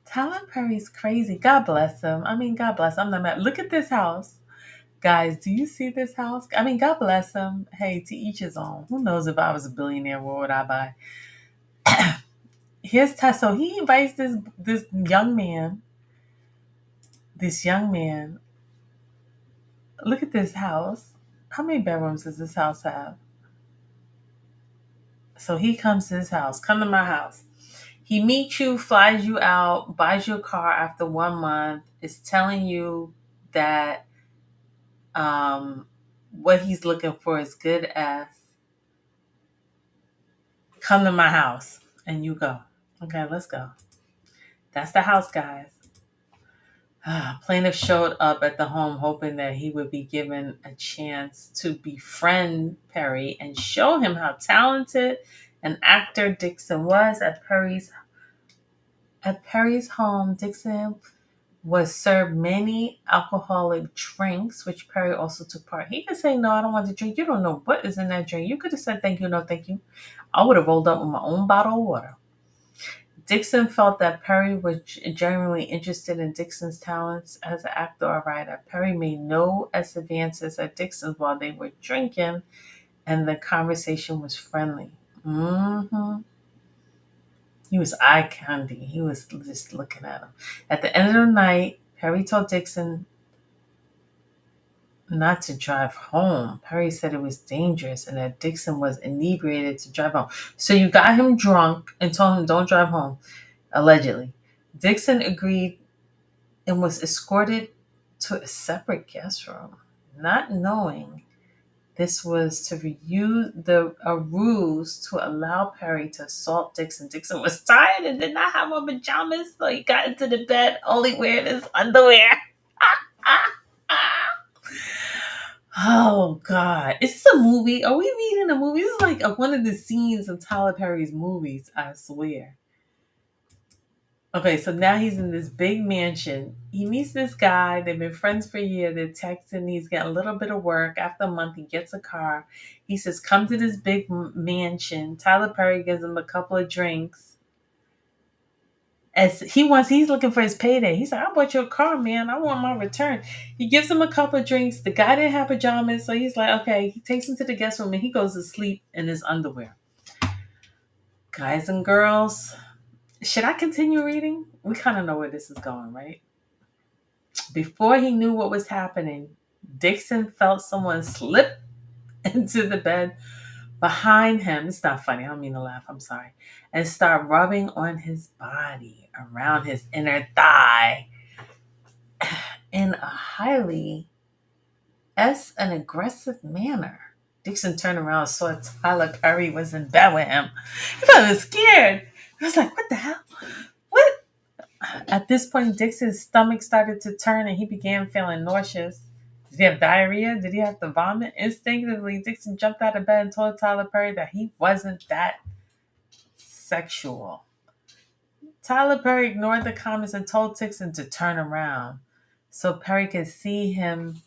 Tyler Perry's crazy. God bless him. I mean, God bless him. I'm not mad. Look at this house. Guys, do you see this house? I mean, God bless him. Hey, to each his own. Who knows if I was a billionaire, what would I buy? Here's Ty. So he invites this young man. This young man. Look at this house. How many bedrooms does this house have? So he comes to his house. Come to my house. He meets you, flies you out, buys you a car after 1 month, is telling you that what he's looking for is good as come to my house and you go. Okay, let's go. That's the house, guys. Plaintiff showed up at the home hoping that he would be given a chance to befriend Perry and show him how talented an actor Dixon was. At Perry's home, Dixon was served many alcoholic drinks, which Perry also took part. He could say, "No, I don't want to drink." You don't know what is in that drink. You could have said, "Thank you, no, thank you." I would have rolled up with my own bottle of water. Dixon felt that Perry was genuinely interested in Dixon's talents as an actor or writer. Perry made no advances at Dixon while they were drinking, and the conversation was friendly. He was eye candy. He was just looking at him. At the end of the night, Perry told Dixon not to drive home. Perry said it was dangerous and that Dixon was inebriated to drive home. So you got him drunk and told him don't drive home, allegedly. Dixon agreed and was escorted to a separate guest room, not knowing this was to use a ruse to allow Perry to assault Dixon. Dixon was tired and did not have on pajamas, so he got into the bed only wearing his underwear. Oh God! Is this a movie? Are we reading a movie? This is like one of the scenes of Tyler Perry's movies. I swear. Okay, so now he's in this big mansion. He meets this guy. They've been friends for a year. They're texting. He's getting a little bit of work. After a month, he gets a car. He says, "Come to this big mansion." Tyler Perry gives him a couple of drinks. As he's looking for his payday. He's like, "I bought you a car, man. I want my return." He gives him a couple of drinks. The guy didn't have pajamas, so he's like, okay. He takes him to the guest room and he goes to sleep in his underwear. Guys and girls, should I continue reading? We kind of know where this is going, right? Before he knew what was happening, Dixon felt someone slip into the bed behind him. It's not funny. I don't mean to laugh. I'm sorry. And start rubbing on his body, around his inner thigh, in a highly an aggressive manner. Dixon turned around and saw Tyler Perry was in bed with him. He probably was scared. I was like, what the hell? What? At this point, Dixon's stomach started to turn and he began feeling nauseous. Did he have diarrhea? Did he have to vomit? Instinctively, Dixon jumped out of bed and told Tyler Perry that he wasn't that sexual. Tyler Perry ignored the comments and told Dixon to turn around so Perry could see him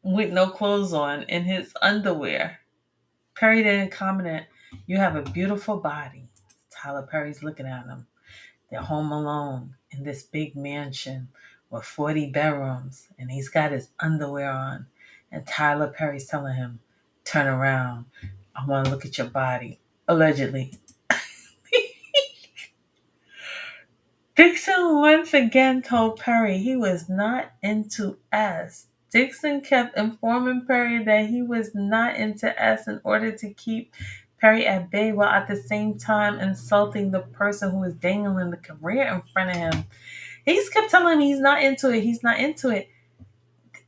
with no clothes on in his underwear. Perry didn't comment, "You have a beautiful body." Tyler Perry's looking at him. They're home alone in this big mansion with 40 bedrooms, and he's got his underwear on. And Tyler Perry's telling him, "Turn around. I want to look at your body." Allegedly. Dixon once again told Perry he was not into S. Dixon kept informing Perry that he was not into S in order to keep Perry at bay while at the same time insulting the person who was dangling the career in front of him. He just kept telling him he's not into it. He's not into it.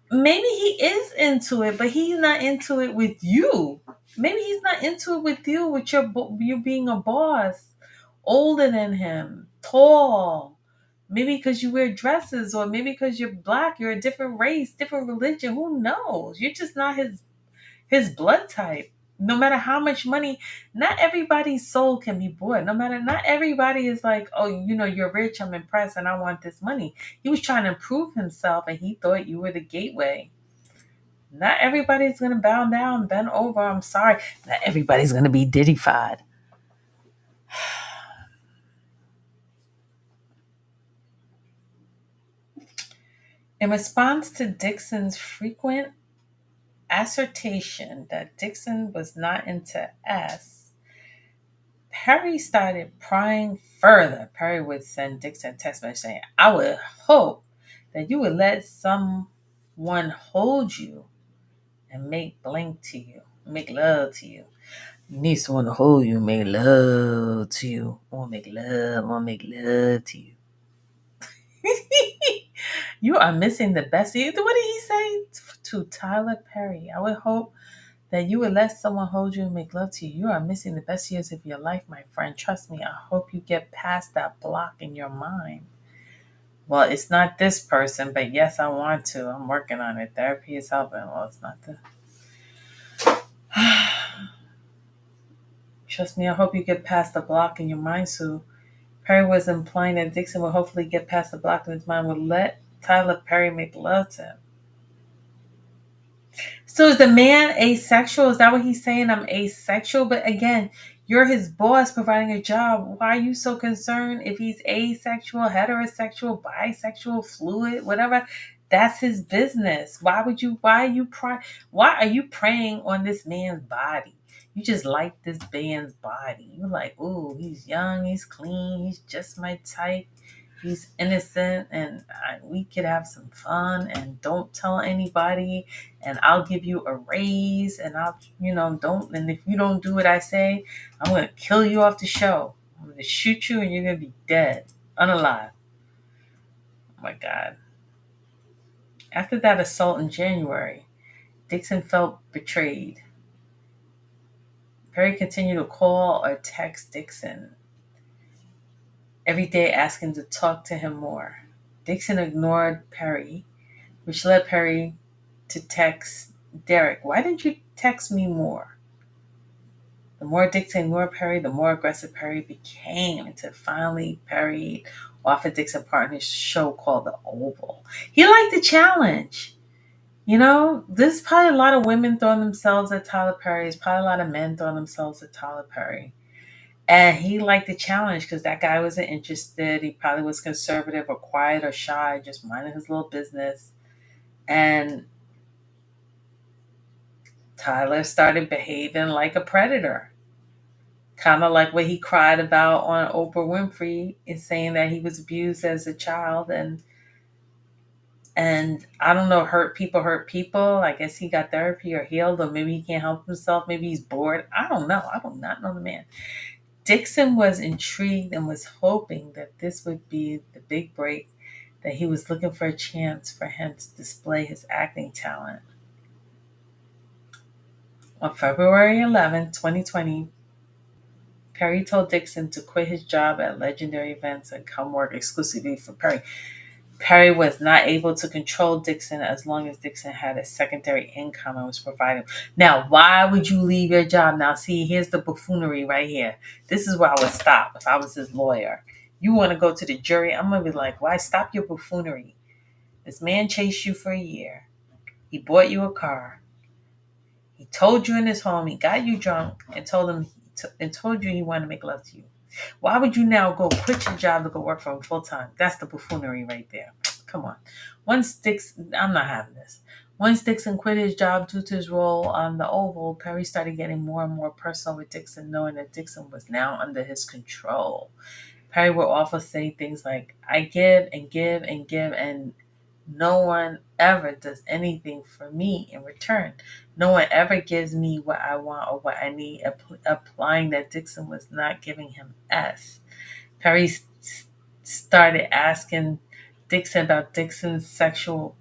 Maybe he is into it, but he's not into it with you. Maybe he's not into it with you, with you being a boss, older than him, tall. Maybe because you wear dresses, or maybe because you're black, you're a different race, different religion. Who knows? You're just not his blood type. No matter how much money, not everybody's soul can be bought. Not everybody is like, "Oh, you're rich, I'm impressed, and I want this money." He was trying to prove himself, and he thought you were the gateway. Not everybody's going to bow down, bend over. I'm sorry. Not everybody's going to be diddified. In response to Dixon's frequent assertion that Dixon was not into S, Perry started prying further. Perry would send Dixon a text message saying, "I would hope that you would let someone hold you and make love to you. You need someone to hold you, make love to you. I want to make love to you." You are missing the best. What did he say to Tyler Perry? I would hope that you would let someone hold you and make love to you. You are missing the best years of your life, my friend. Trust me, I hope you get past that block in your mind. Well, it's not this person, but yes, I want to. I'm working on it. Therapy is helping. Well, it's not the. Trust me, I hope you get past the block in your mind, Sue. Perry was implying that Dixon would hopefully get past the block in his mind, would let Tyler Perry make love to him. So is the man asexual? Is that what he's saying? I'm asexual? But again, you're his boss providing a job. Why are you so concerned if he's asexual, heterosexual, bisexual, fluid, whatever? That's his business. Why are you preying on this man's body? You just like this man's body. You're like, ooh, he's young, he's clean, he's just my type. He's innocent, and we could have some fun, and don't tell anybody, and I'll give you a raise, and and if you don't do what I say, I'm going to kill you off the show. I'm going to shoot you, and you're going to be dead, unalive. Oh my God. After that assault in January, Dixon felt betrayed. Perry continued to call or text Dixon every day, asking to talk to him more. Dixon ignored Perry, which led Perry to text Derek, why didn't you text me more? The more Dixon ignored Perry, the more aggressive Perry became, until finally Perry offered Dixon part in his show called The Oval. He liked the challenge. There's probably a lot of women throwing themselves at Tyler Perry. There's probably a lot of men throwing themselves at Tyler Perry. And he liked the challenge because that guy wasn't interested. He probably was conservative or quiet or shy, just minding his little business. And Tyler started behaving like a predator. Kind of like what he cried about on Oprah Winfrey, is saying that he was abused as a child, and I don't know, hurt people. I guess he got therapy or healed, or maybe he can't help himself. Maybe he's bored. I don't know. I do not know the man. Dixon was intrigued and was hoping that this would be the big break, that he was looking for a chance for him to display his acting talent. On February 11, 2020, Perry told Dixon to quit his job at Legendary Events and come work exclusively for Perry. Perry was not able to control Dixon as long as Dixon had a secondary income and was providing. Now, why would you leave your job? Now, see, here's the buffoonery right here. This is where I would stop if I was his lawyer. You want to go to the jury? I'm going to be like, why? Stop your buffoonery. This man chased you for a year. He bought you a car. He told you in his home. He got you drunk and told you he wanted to make love to you. Why would you now go quit your job to go work for him full time? That's the buffoonery right there. Come on. I'm not having this. Once Dixon quit his job due to his role on the Oval, Perry started getting more and more personal with Dixon, knowing that Dixon was now under his control. Perry would often say things like, I give and give and give, and no one ever does anything for me in return. No one ever gives me what I want or what I need, applying that Dixon was not giving him S. Perry started asking Dixon about Dixon's sexual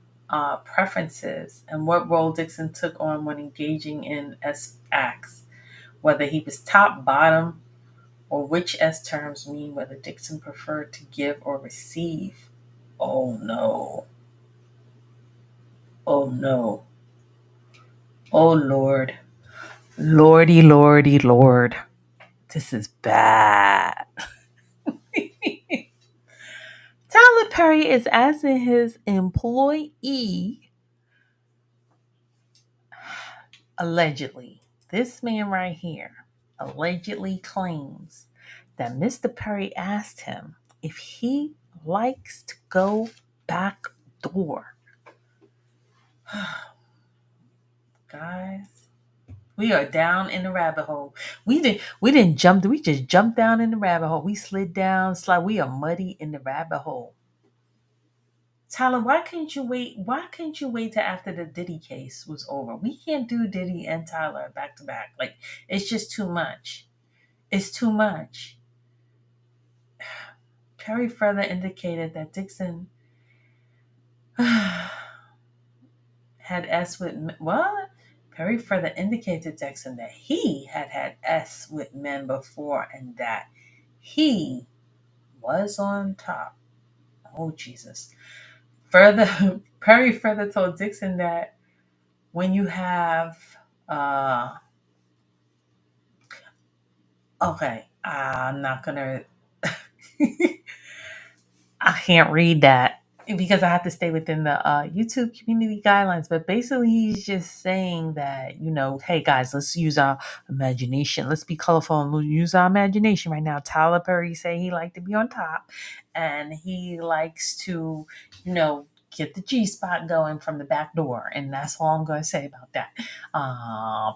preferences and what role Dixon took on when engaging in S acts, whether he was top, bottom, or which S terms mean, whether Dixon preferred to give or receive. Oh no. Oh no. Oh Lord. Lordy, lordy, Lord. This is bad. Tyler Perry is asking his employee, allegedly, this man right here allegedly claims that Mr. Perry asked him if he likes to go back door. Guys, we are down in the rabbit hole. We just jumped down in the rabbit hole. We slid down, we are muddy in the rabbit hole. Tyler, why couldn't you wait? Why couldn't you wait till after the Diddy case was over? We can't do Diddy and Tyler back to back. Like, it's just too much. It's too much. Perry further indicated that Dixon had S with what? Perry further indicated to Dixon that he had S with men before and that he was on top. Oh, Jesus. Perry further told Dixon that when you have, okay, I'm not gonna, I can't read that because I have to stay within the YouTube community guidelines. But basically, he's just saying that, hey guys, let's use our imagination. Let's be colorful and we'll use our imagination right now. Tyler Perry say he liked to be on top, and he likes to, get the G spot going from the back door, and that's all I'm going to say about that.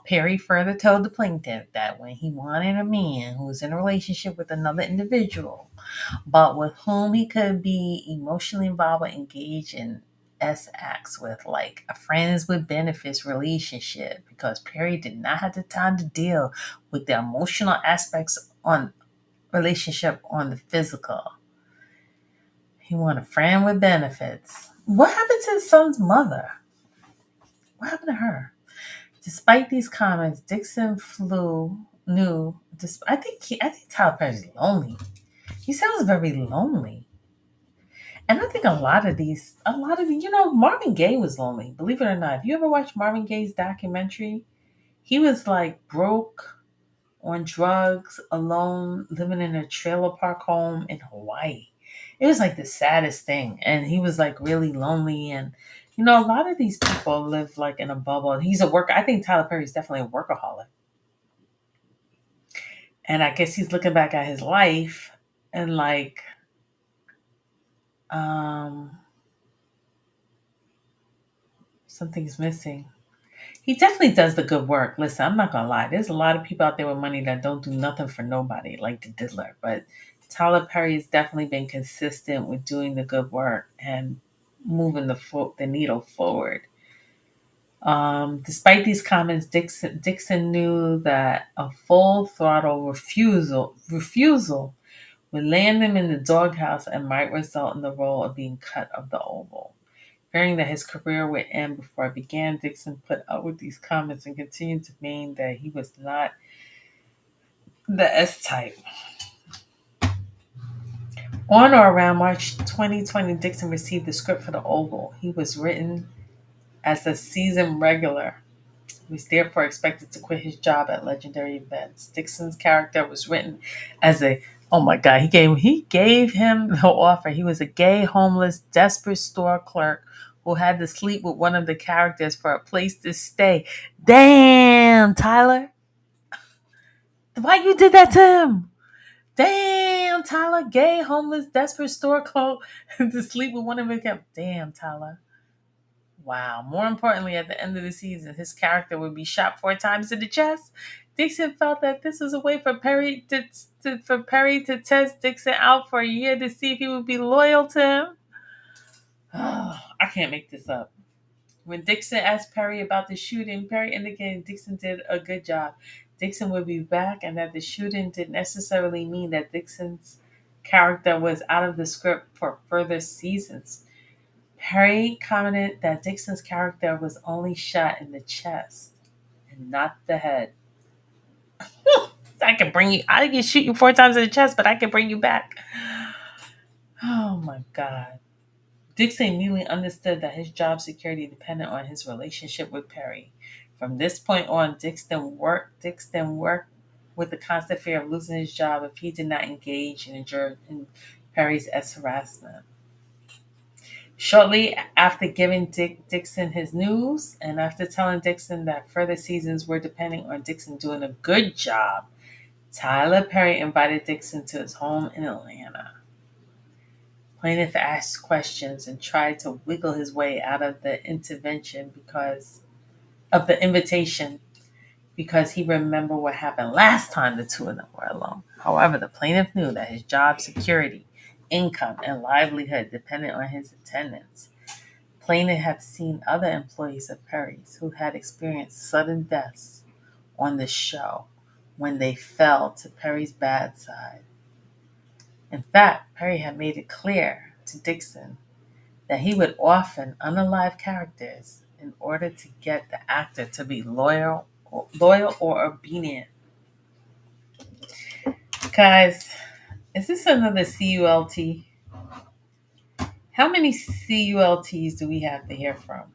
Perry further told the plaintiff that when he wanted a man who was in a relationship with another individual, but with whom he could be emotionally involved or engaged in S acts with, like a friends with benefits relationship, because Perry did not have the time to deal with the emotional aspects on relationship on the physical. He wanted a friend with benefits. What happened to his son's mother? What happened to her? Despite these comments, Dixon knew. I think Tyler Perry's lonely. He sounds very lonely. And I think a lot of these, Marvin Gaye was lonely. Believe it or not, if you ever watched Marvin Gaye's documentary, he was like broke, on drugs, alone, living in a trailer park home in Hawaii. It was like the saddest thing. And he was like really lonely. And, a lot of these people live like in a bubble. He's a worker. I think Tyler Perry's definitely a workaholic. And I guess he's looking back at his life and like, something's missing. He definitely does the good work. Listen, I'm not gonna lie. There's a lot of people out there with money that don't do nothing for nobody, like the diddler. But Tyler Perry has definitely been consistent with doing the good work and moving the needle forward. Despite these comments, Dixon knew that a full throttle refusal would land him in the doghouse and might result in the role of being cut of the Oval. Fearing that his career would end before it began, Dixon put up with these comments and continued to maintain that he was not the S type. On or around March 2020, Dixon received the script for The Oval. He was written as a season regular. He was therefore expected to quit his job at Legendary Events. Dixon's character was written as oh my God, he gave him the offer. He was a gay, homeless, desperate store clerk who had to sleep with one of the characters for a place to stay. Damn, Tyler. Why you did that to him? Damn, Tyler. Gay, homeless, desperate store clerk to sleep with one of his characters. Damn, Tyler. Wow. More importantly, at the end of the season, his character would be shot 4 times in the chest. Dixon felt that this was a way for Perry to test Dixon out for a year to see if he would be loyal to him. I can't make this up. When Dixon asked Perry about the shooting, Perry indicated Dixon did a good job. Dixon would be back, and that the shooting didn't necessarily mean that Dixon's character was out of the script for further seasons. Perry commented that Dixon's character was only shot in the chest and not the head. I can shoot you 4 times in the chest, but I can bring you back. Oh my God. Dixon immediately understood that his job security depended on his relationship with Perry. From this point on, Dixon worked with the constant fear of losing his job if he did not engage in Perry's harassment. Shortly after giving Dixon his news, and after telling Dixon that further seasons were depending on Dixon doing a good job, Tyler Perry invited Dixon to his home in Atlanta. Plaintiff asked questions and tried to wiggle his way out of the invitation because he remembered what happened last time the two of them were alone. However, the plaintiff knew that his job security, income, and livelihood depended on his attendance. Plaintiff had seen other employees of Perry's who had experienced sudden deaths on the show when they fell to Perry's bad side. In fact, Perry had made it clear to Dixon that he would often unalive characters in order to get the actor to be loyal or obedient. Guys, is this another CULT? How many CULTs do we have to hear from?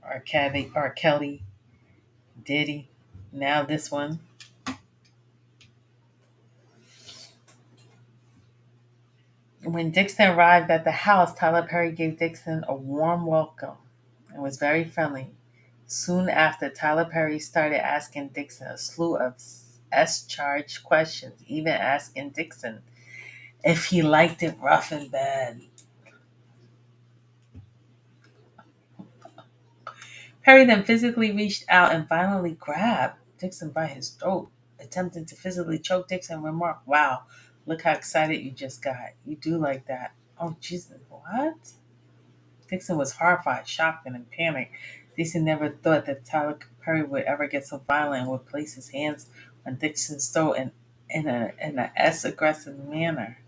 R. Kelly, Diddy, now this one. When Dixon arrived at the house, Tyler Perry gave Dixon a warm welcome and was very friendly. Soon after, Tyler Perry started asking Dixon a slew of S-charged questions, even asking Dixon if he liked it rough and bad. Perry then physically reached out and violently grabbed Dixon by his throat, attempting to physically choke Dixon and remarked, "Wow, look how excited you just got. You do like that." Oh, Jesus, what? Dixon was horrified, shocked, and in panic. Dixon never thought that Tyler Perry would ever get so violent and would place his hands on Dixon's throat in a S aggressive manner.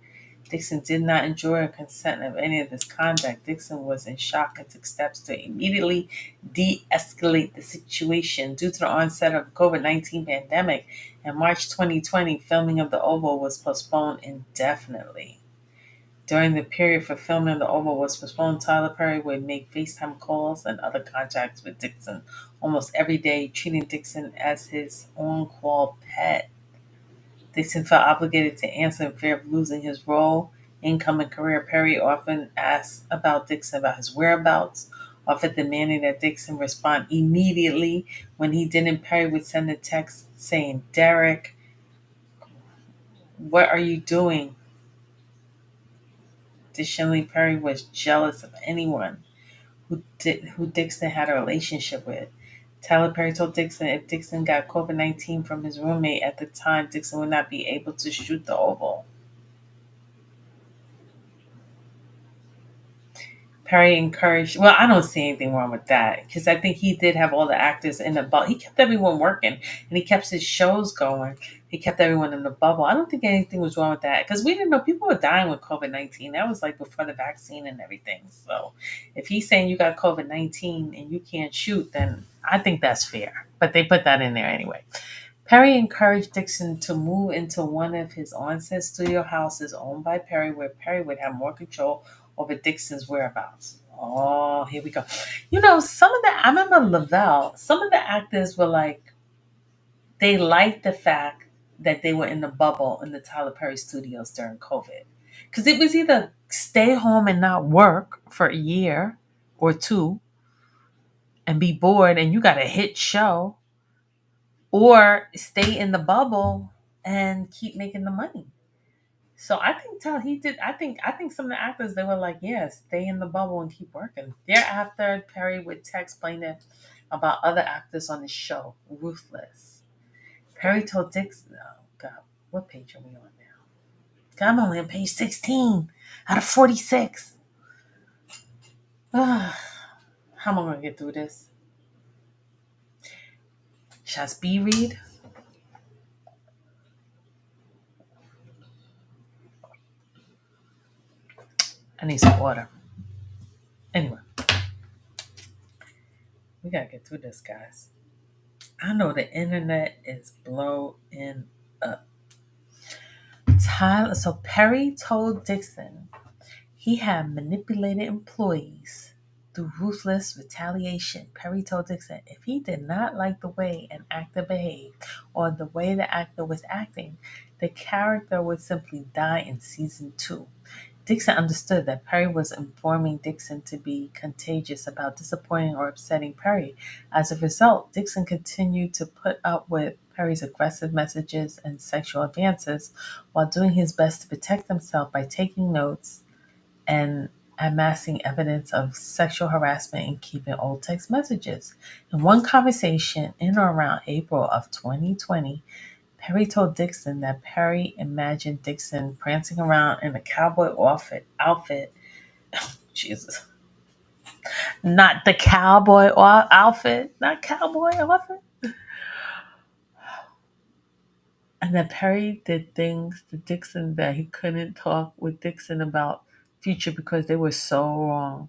Dixon did not enjoy or consent of any of this conduct. Dixon was in shock and took steps to immediately de-escalate the situation. Due to the onset of the COVID-19 pandemic in March 2020, filming of The Oval was postponed indefinitely. During the period for filming The Oval was postponed, Tyler Perry would make FaceTime calls and other contacts with Dixon almost every day, treating Dixon as his on-call pet. Dixon felt obligated to answer in fear of losing his role, income, and career. Perry often asked about Dixon about his whereabouts, often demanding that Dixon respond immediately. When he didn't, Perry would send a text saying, "Derek, what are you doing?" Additionally, Perry was jealous of anyone who Dixon had a relationship with. Tyler Perry told Dixon if Dixon got COVID-19 from his roommate at the time, Dixon would not be able to shoot The Oval. Perry encouraged, well, I don't see anything wrong with that because I think he did have all the actors in the bubble. He kept everyone working and he kept his shows going. He kept everyone in the bubble. I don't think anything was wrong with that because we didn't know people were dying with COVID-19. That was like before the vaccine and everything. So if he's saying you got COVID-19 and you can't shoot, then I think that's fair. But they put that in there anyway. Perry encouraged Dixon to move into one of his on-set studio houses owned by Perry, where Perry would have more control over Dixon's whereabouts. Oh, here we go. I remember Lavelle, some of the actors were like, they liked the fact that they were in the bubble in the Tyler Perry studios during COVID. Because it was either stay home and not work for a year or two and be bored and you got a hit show, or stay in the bubble and keep making the money. So I think tell he did. I think some of the actors, they were like, yeah, stay in the bubble and keep working. Thereafter, Perry would text plaintiff about other actors on the show. Ruthless. Perry told Dixon, oh God, what page are we on now? God, I'm only on page 16 out of 46. How am I gonna get through this? Should I speed read? I need some water. Anyway, we gotta get through this, guys. I know the internet is blowing up. So Perry told Dixon he had manipulated employees through ruthless retaliation. Perry told Dixon if he did not like the way an actor behaved or the way the actor was acting, the character would simply die in season 2. Dixon understood that Perry was informing Dixon to be contagious about disappointing or upsetting Perry. As a result, Dixon continued to put up with Perry's aggressive messages and sexual advances while doing his best to protect himself by taking notes and amassing evidence of sexual harassment and keeping old text messages. In one conversation in or around April of 2020, Perry told Dixon that Perry imagined Dixon prancing around in a cowboy outfit. Jesus. Not the cowboy outfit. Not cowboy outfit. And that Perry did things to Dixon that he couldn't talk with Dixon about future because they were so wrong.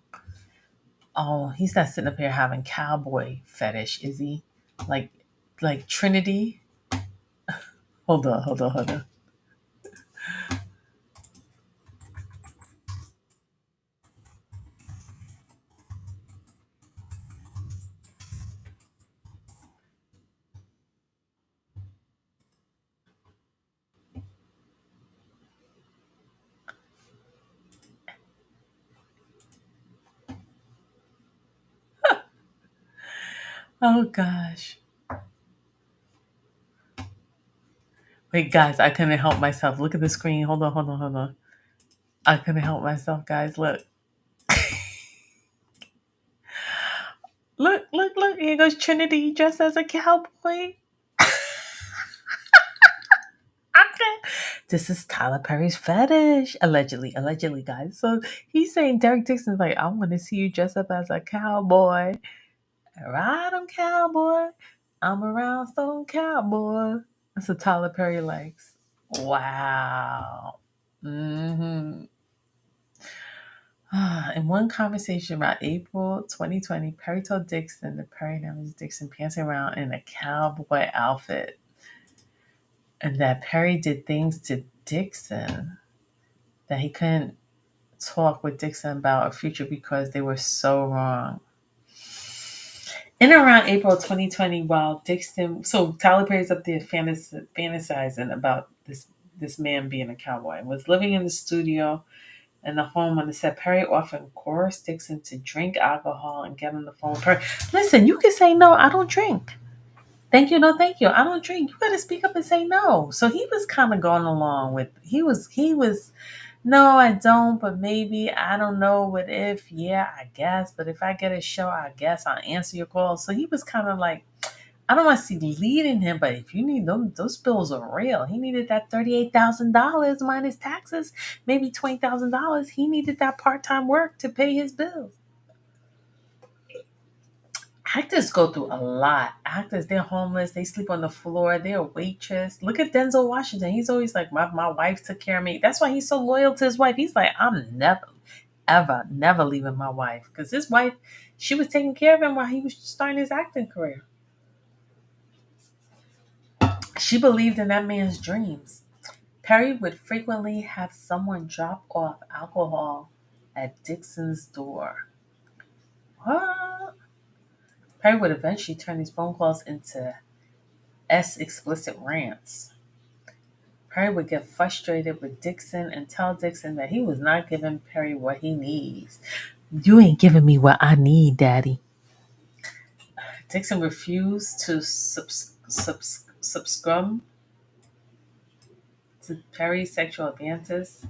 Oh, he's not sitting up here having cowboy fetish, is he? Like, like Trinity. Hold on, hold on, hold on. Oh gosh. Wait, guys, I couldn't help myself. Look at the screen. Hold on, hold on, hold on. I couldn't help myself, guys. Look. Look, look, look. Here goes Trinity dressed as a cowboy. Okay. This is Tyler Perry's fetish. Allegedly, allegedly, guys. So he's saying Derek Dixon's like, I want to see you dress up as a cowboy. Ride 'em, cowboy. I'm a rhinestone cowboy. That's what Tyler Perry likes. Wow. Mm-hmm. In one conversation about April 2020, Perry told Dixon that Perry now is Dixon pantsing around in a cowboy outfit, and that Perry did things to Dixon that he couldn't talk with Dixon about a future because they were so wrong. In and around April 2020, while Dixon, so Tyler Perry's up there fantasizing about this man being a cowboy, and was living in the studio and the home on the set. Perry often coerced Dixon to drink alcohol and get on the phone. Perry, listen, you can say no, I don't drink. Thank you, no, thank you. I don't drink. You got to speak up and say no. So he was kind of going along with. He was. No, I don't. But maybe I don't know. What if? Yeah, I guess. But if I get a show, I guess I'll answer your call. So he was kind of like, I don't want to see leading him, but if you need them, those bills are real. He needed that $38,000 minus taxes, maybe $20,000. He needed that part-time work to pay his bills. Actors go through a lot. Actors, they're homeless. They sleep on the floor. They're a waitress. Look at Denzel Washington. He's always like, my wife took care of me. That's why he's so loyal to his wife. He's like, I'm never, ever, never leaving my wife. Because his wife, she was taking care of him while he was starting his acting career. She believed in that man's dreams. Perry would frequently have someone drop off alcohol at Dixon's door. What? Perry would eventually turn these phone calls into explicit rants. Perry would get frustrated with Dixon and tell Dixon that he was not giving Perry what he needs. You ain't giving me what I need, Daddy. Dixon refused to subscribe to Perry's sexual advances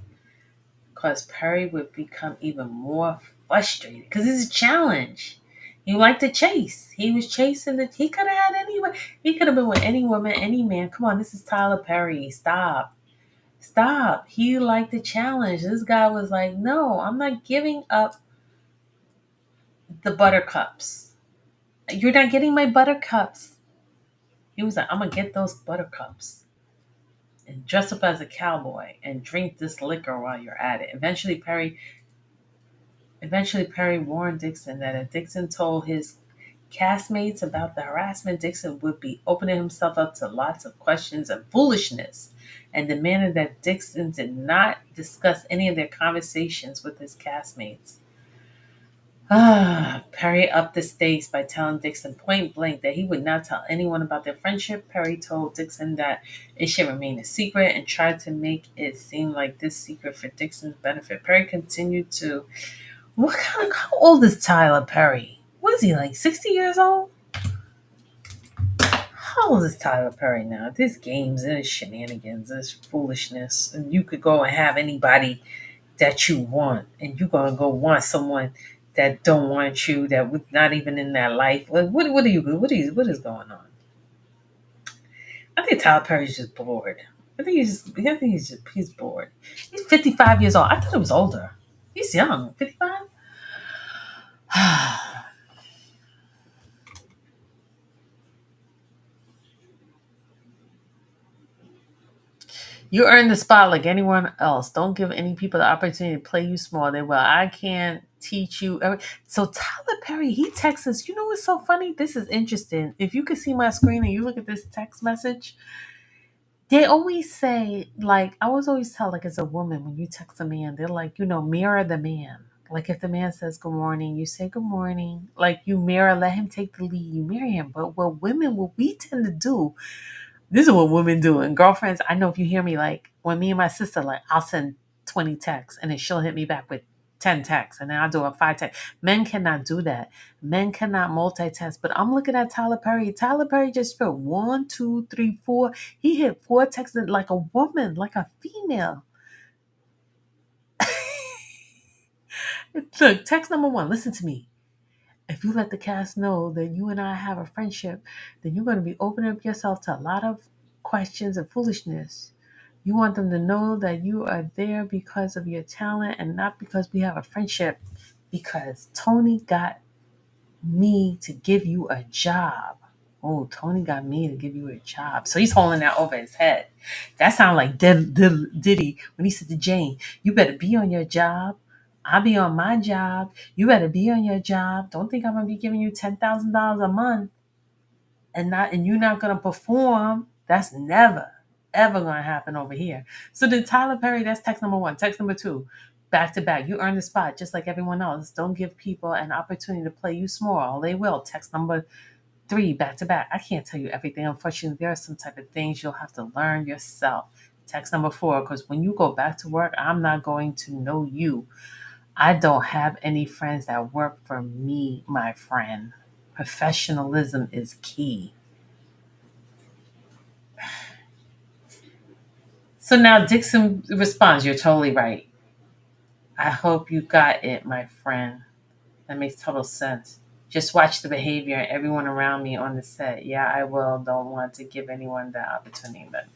because Perry would become even more frustrated because it's a challenge. He liked to chase. He was chasing the. He could have had anyone. He could have been with any woman, any man. Come on, this is Tyler Perry. Stop. Stop. He liked the challenge. This guy was like, no, I'm not giving up the buttercups. You're not getting my buttercups. He was like, I'm going to get those buttercups and dress up as a cowboy and drink this liquor while you're at it. Eventually, Perry warned Dixon that if Dixon told his castmates about the harassment, Dixon would be opening himself up to lots of questions and foolishness, and demanded that Dixon did not discuss any of their conversations with his castmates. Perry upped the stakes by telling Dixon point blank that he would not tell anyone about their friendship. Perry told Dixon that it should remain a secret and tried to make it seem like this secret for Dixon's benefit. Perry continued to. How old is Tyler Perry? What is he, like 60 years old? How old is Tyler Perry now? There's games, there's shenanigans, there's foolishness, and you could go and have anybody that you want, and you're gonna go want someone that don't want you, that was not even in that life. Like, what is going on? I think Tyler Perry's just bored. He's bored. He's 55 years old. I thought he was older. He's young. 55. You earn the spot like anyone else. Don't give any people the opportunity to play you small. They will. I can't teach you. So Tyler Perry, he texts us. You know what's so funny? This is interesting. If you could see my screen and you look at this text message, they always say, like, I was always tell, like, as a woman, when you text a man, they're like, mirror the man. Like, if the man says good morning, you say good morning. Like, you mirror, let him take the lead, you mirror him. But what we tend to do, this is what women do. And girlfriends, I know if you hear me, like, when me and my sister, like, I'll send 20 texts and then she'll hit me back with 10 texts and then I'll do a 5 text. Men cannot do that. Men cannot multitask. But I'm looking at Tyler Perry. Tyler Perry just put 1, 2, 3, 4. He hit 4 texts like a woman, like a female. Look, text number 1, listen to me. If you let the cast know that you and I have a friendship, then you're going to be opening up yourself to a lot of questions and foolishness. You want them to know that you are there because of your talent and not because we have a friendship. Because Tony got me to give you a job. Oh, Tony got me to give you a job. So he's holding that over his head. That sounds like Diddy when he said to Jane, you better be on your job. I'll be on my job. You better be on your job. Don't think I'm going to be giving you $10,000 a month and you're not going to perform. That's never, ever going to happen over here. So then Tyler Perry, that's text number 1. Text number 2, back to back. You earn the spot just like everyone else. Don't give people an opportunity to play you small. They will. Text number 3, back to back. I can't tell you everything. Unfortunately, there are some type of things you'll have to learn yourself. Text number 4, because when you go back to work, I'm not going to know you. I don't have any friends that work for me, my friend. Professionalism is key. So now Dixon responds, you're totally right. I hope you got it, my friend. That makes total sense. Just watch the behavior of everyone around me on the set. Yeah, I will. Don't want to give anyone that opportunity. But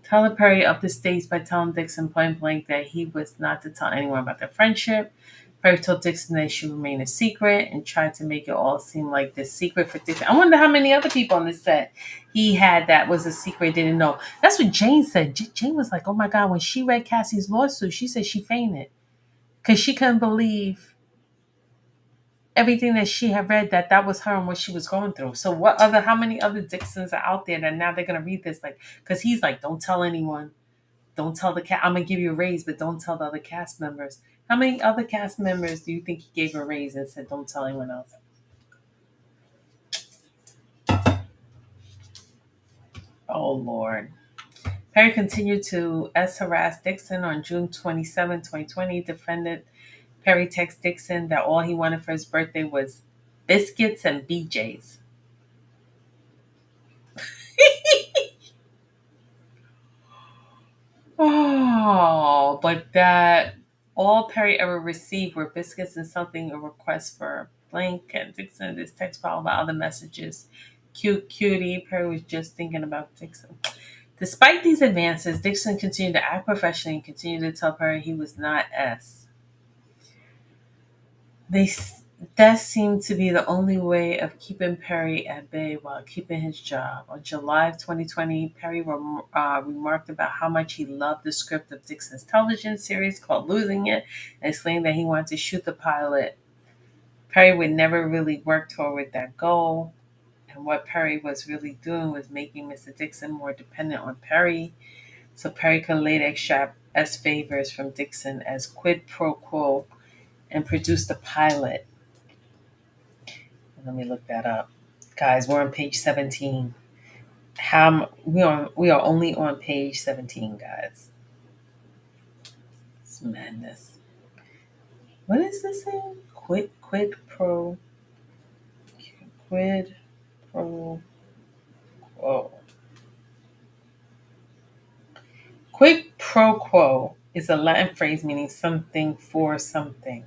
Tyler Perry upped the stakes by telling Dixon point blank that he was not to tell anyone about their friendship. Perry told Dixon that it should remain a secret and tried to make it all seem like this secret for Dixon. I wonder how many other people on the set he had that was a secret, didn't know. That's what Jane said. Jane was like, oh my God, when she read Cassie's lawsuit, she said she fainted because she couldn't believe everything that she had read, that was her and what she was going through. So how many other Dixons are out there that now they're going to read this? Like, because he's like, don't tell anyone. Don't tell the cast. I'm going to give you a raise, but don't tell the other cast members. How many other cast members do you think he gave a raise and said, don't tell anyone else? Oh, Lord. Perry continued to harass Dixon on June 27, 2020. Defendant Perry texted Dixon that all he wanted for his birthday was biscuits and BJ's. Oh, but that all Perry ever received were biscuits and something, a request for blank. And Dixon, this text followed by other messages. Cute cutie. Perry was just thinking about Dixon. Despite these advances, Dixon continued to act professionally and continued to tell Perry he was not S. That seemed to be the only way of keeping Perry at bay while keeping his job. On July of 2020, Perry remarked about how much he loved the script of Dixon's television series called Losing It, and explained that he wanted to shoot the pilot. Perry would never really work toward that goal, and what Perry was really doing was making Mr. Dixon more dependent on Perry, so Perry could later extract as favors from Dixon as quid pro quo and produce the pilot. Let me look that up. Guys, we're on page 17. We are only on page 17, guys. It's madness. What is this thing? Quid pro quo. Quid pro quo is a Latin phrase meaning something for something.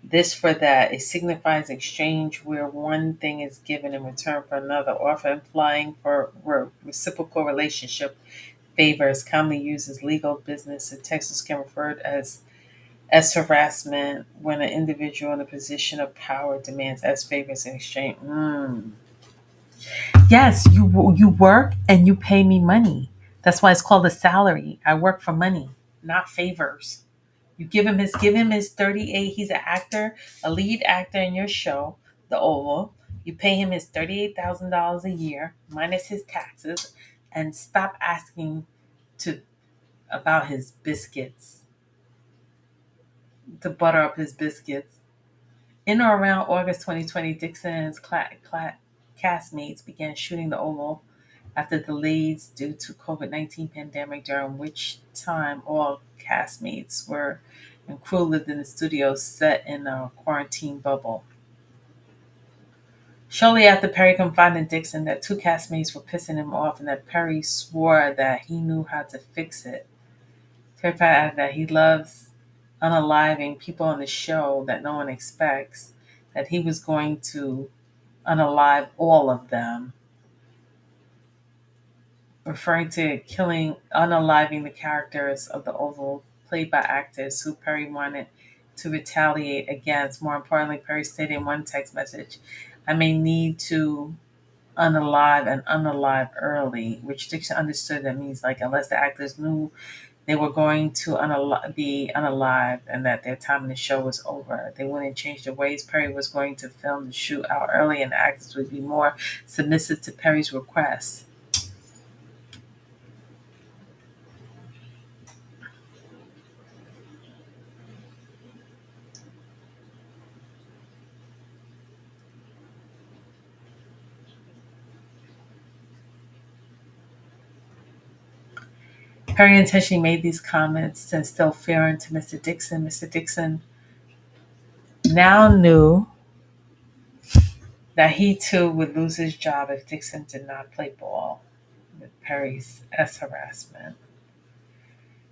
This for that. It signifies exchange where one thing is given in return for another, often implying for reciprocal relationship. Favor is commonly used as legal business. In Texas can refer to as harassment when an individual in a position of power demands as favors in exchange. Yes, you work and you pay me money. That's why it's called a salary. I work for money, not favors. You give him his 38. He's an actor, a lead actor in your show, The Oval. You pay him his $38,000 a year minus his taxes, and stop asking to about his biscuits, to butter up his biscuits. In or around August 2020, Dixon and his castmates began shooting The Oval after delays due to COVID-19 pandemic, during which time all castmates were and crew lived in the studio set in a quarantine bubble. Shortly after, Perry confided Dixon that two castmates were pissing him off and that Perry swore that he knew how to fix it. Terrified added that he loves unaliving people on the show that no one expects, that he was going to unalive all of them, referring to killing, unaliving the characters of the Oval played by actors who Perry wanted to retaliate against. More importantly, Perry stated in one text message, "I may need to unalive and unalive early," which Dixon understood that means like unless the actors knew they were going to be unalived and that their time in the show was over, they wouldn't change their ways. Perry was going to film the shoot out early and the actors would be more submissive to Perry's requests. Perry intentionally made these comments to instill fear into Mr. Dixon. Mr. Dixon now knew that he too would lose his job if Dixon did not play ball with Perry's harassment.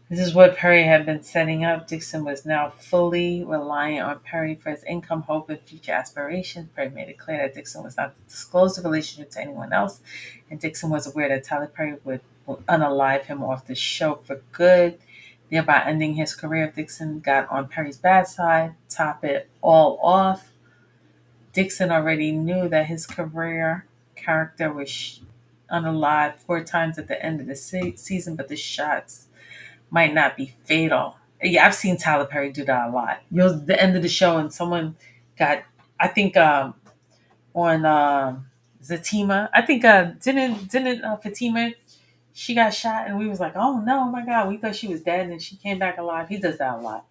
This is what Perry had been setting up. Dixon was now fully reliant on Perry for his income, hope, and future aspirations. Perry made it clear that Dixon was not to disclose the relationship to anyone else, and Dixon was aware that Tyler Perry would unalive him off the show for good, thereby ending his career. If Dixon got on Perry's bad side, top it all off. Dixon already knew that his career character was unalived 4 times at the end of the season, but the shots might not be fatal. Yeah, I've seen Tyler Perry do that a lot. The end of the show and someone got, I think on Zatima, I think didn't Fatima, she got shot and we was like, oh no, oh my God, we thought she was dead and she came back alive. He does that a lot.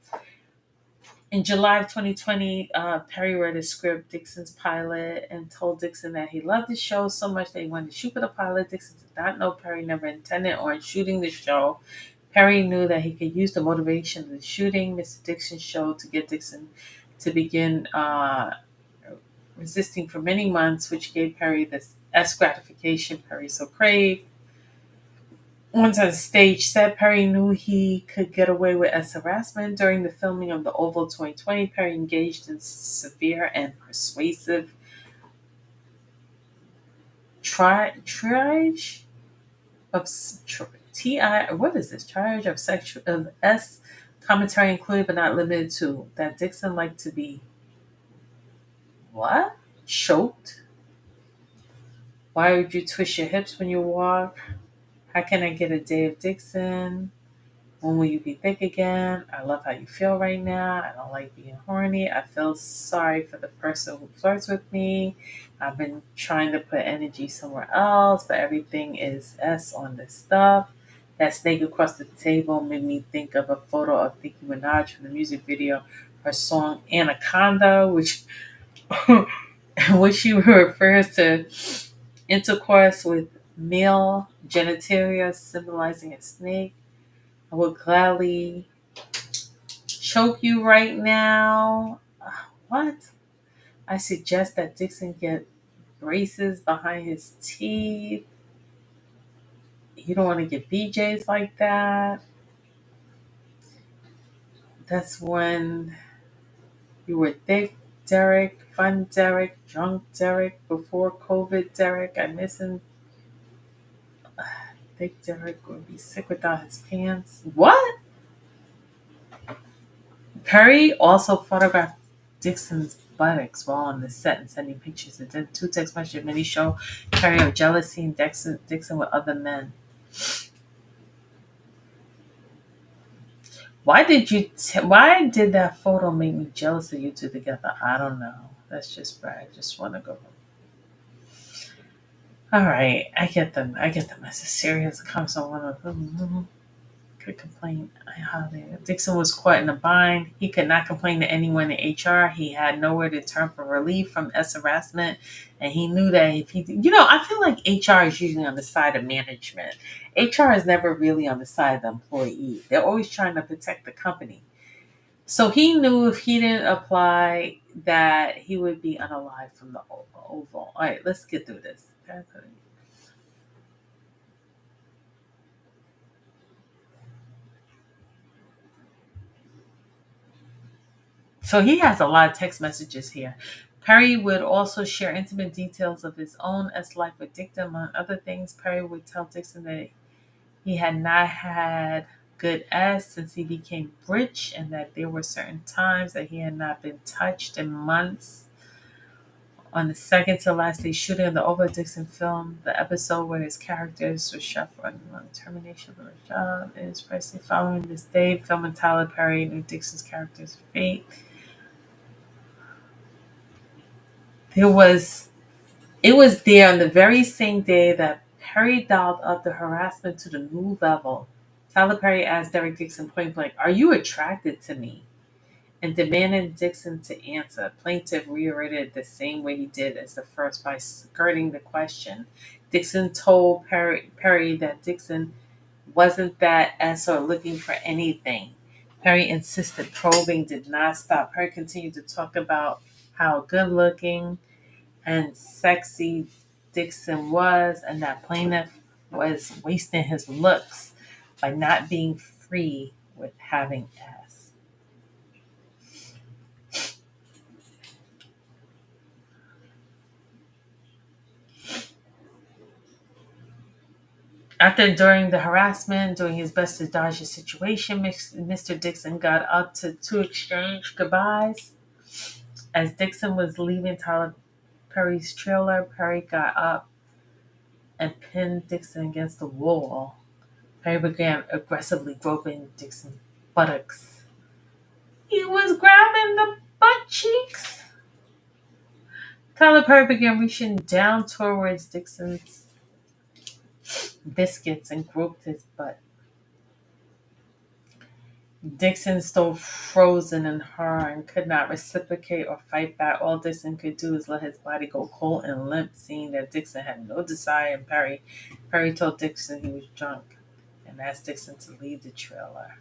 In July of 2020, Perry read a script, Dixon's pilot, and told Dixon that he loved the show so much that he wanted to shoot for the pilot. Dixon did not know Perry never intended on shooting the show. Perry knew that he could use the motivation of the shooting Mr. Dixon's show to get Dixon to begin resisting for many months, which gave Perry this gratification Perry so craved. Once on stage set, Perry knew he could get away with harassment. During the filming of The Oval 2020, Perry engaged in severe and persuasive triage of what is this? Triage of sexual of S commentary included but not limited to that Dixon liked to be what? Choked? Why would you twist your hips when you walk? How can I get a day of Dixon? When will you be thick again? I love how you feel right now. I don't like being horny. I feel sorry for the person who flirts with me. I've been trying to put energy somewhere else, but everything is S on this stuff. That snake across the table made me think of a photo of Nicki Minaj from the music video, her song Anaconda, which she refers to intercourse with male genitalia symbolizing a snake. I would gladly choke you right now. What? I suggest that Dixon get braces behind his teeth. You don't want to get BJs like that. That's when you were thick, Derek, fun Derek, drunk Derek, before COVID Derek. I miss him. Thick Derek would be sick without his pants. What? Perry also photographed Dixon's buttocks while on the set and sending pictures. And then 2 text messages many show Perry of jealousy and Dixon with other men. Why did that photo make me jealous of you two together? I don't know. That's just Brad. I just want to go home. All right, I get them. As a serious comes on one of them. Could complain. Dixon was caught in a bind. He could not complain to anyone in HR. He had nowhere to turn for relief from harassment, and he knew that if he, I feel like HR is usually on the side of management. HR is never really on the side of the employee. They're always trying to protect the company. So he knew if he didn't apply, that he would be unalive from the oval. All right, let's get through this. So he has a lot of text messages here. Perry would also share intimate details of his own life with Dixon. Among other things, Perry would tell Dixon that he had not had good since he became rich, and that there were certain times that he had not been touched in months. On the second to last day shooting of the Over Dixon film, the episode where his characters were shot for termination of his job is precisely following this day. Film and Tyler Perry knew Dixon's character's fate. It was there on the very same day that Perry dialed up the harassment to the new level. Tyler Perry asked Derek Dixon point blank, "Are you attracted to me?" and demanded Dixon to answer. Plaintiff reiterated the same way he did as the first by skirting the question. Dixon told Perry that Dixon wasn't that or looking for anything. Perry insisted. Probing did not stop. Perry continued to talk about how good looking and sexy Dixon was, and that plaintiff was wasting his looks by not being free with having ass. After enduring the harassment, doing his best to dodge the situation, Mr. Dixon got up to exchange goodbyes. As Dixon was leaving Tyler Perry's trailer, Perry got up and pinned Dixon against the wall. Perry began aggressively groping Dixon's buttocks. He was grabbing the butt cheeks. Tyler Perry began reaching down towards Dixon's biscuits and groped his butt. Dixon stood frozen in horror and could not reciprocate or fight back. All Dixon could do was let his body go cold and limp, seeing that Dixon had no desire in Perry. Perry told Dixon he was drunk and asked Dixon to leave the trailer.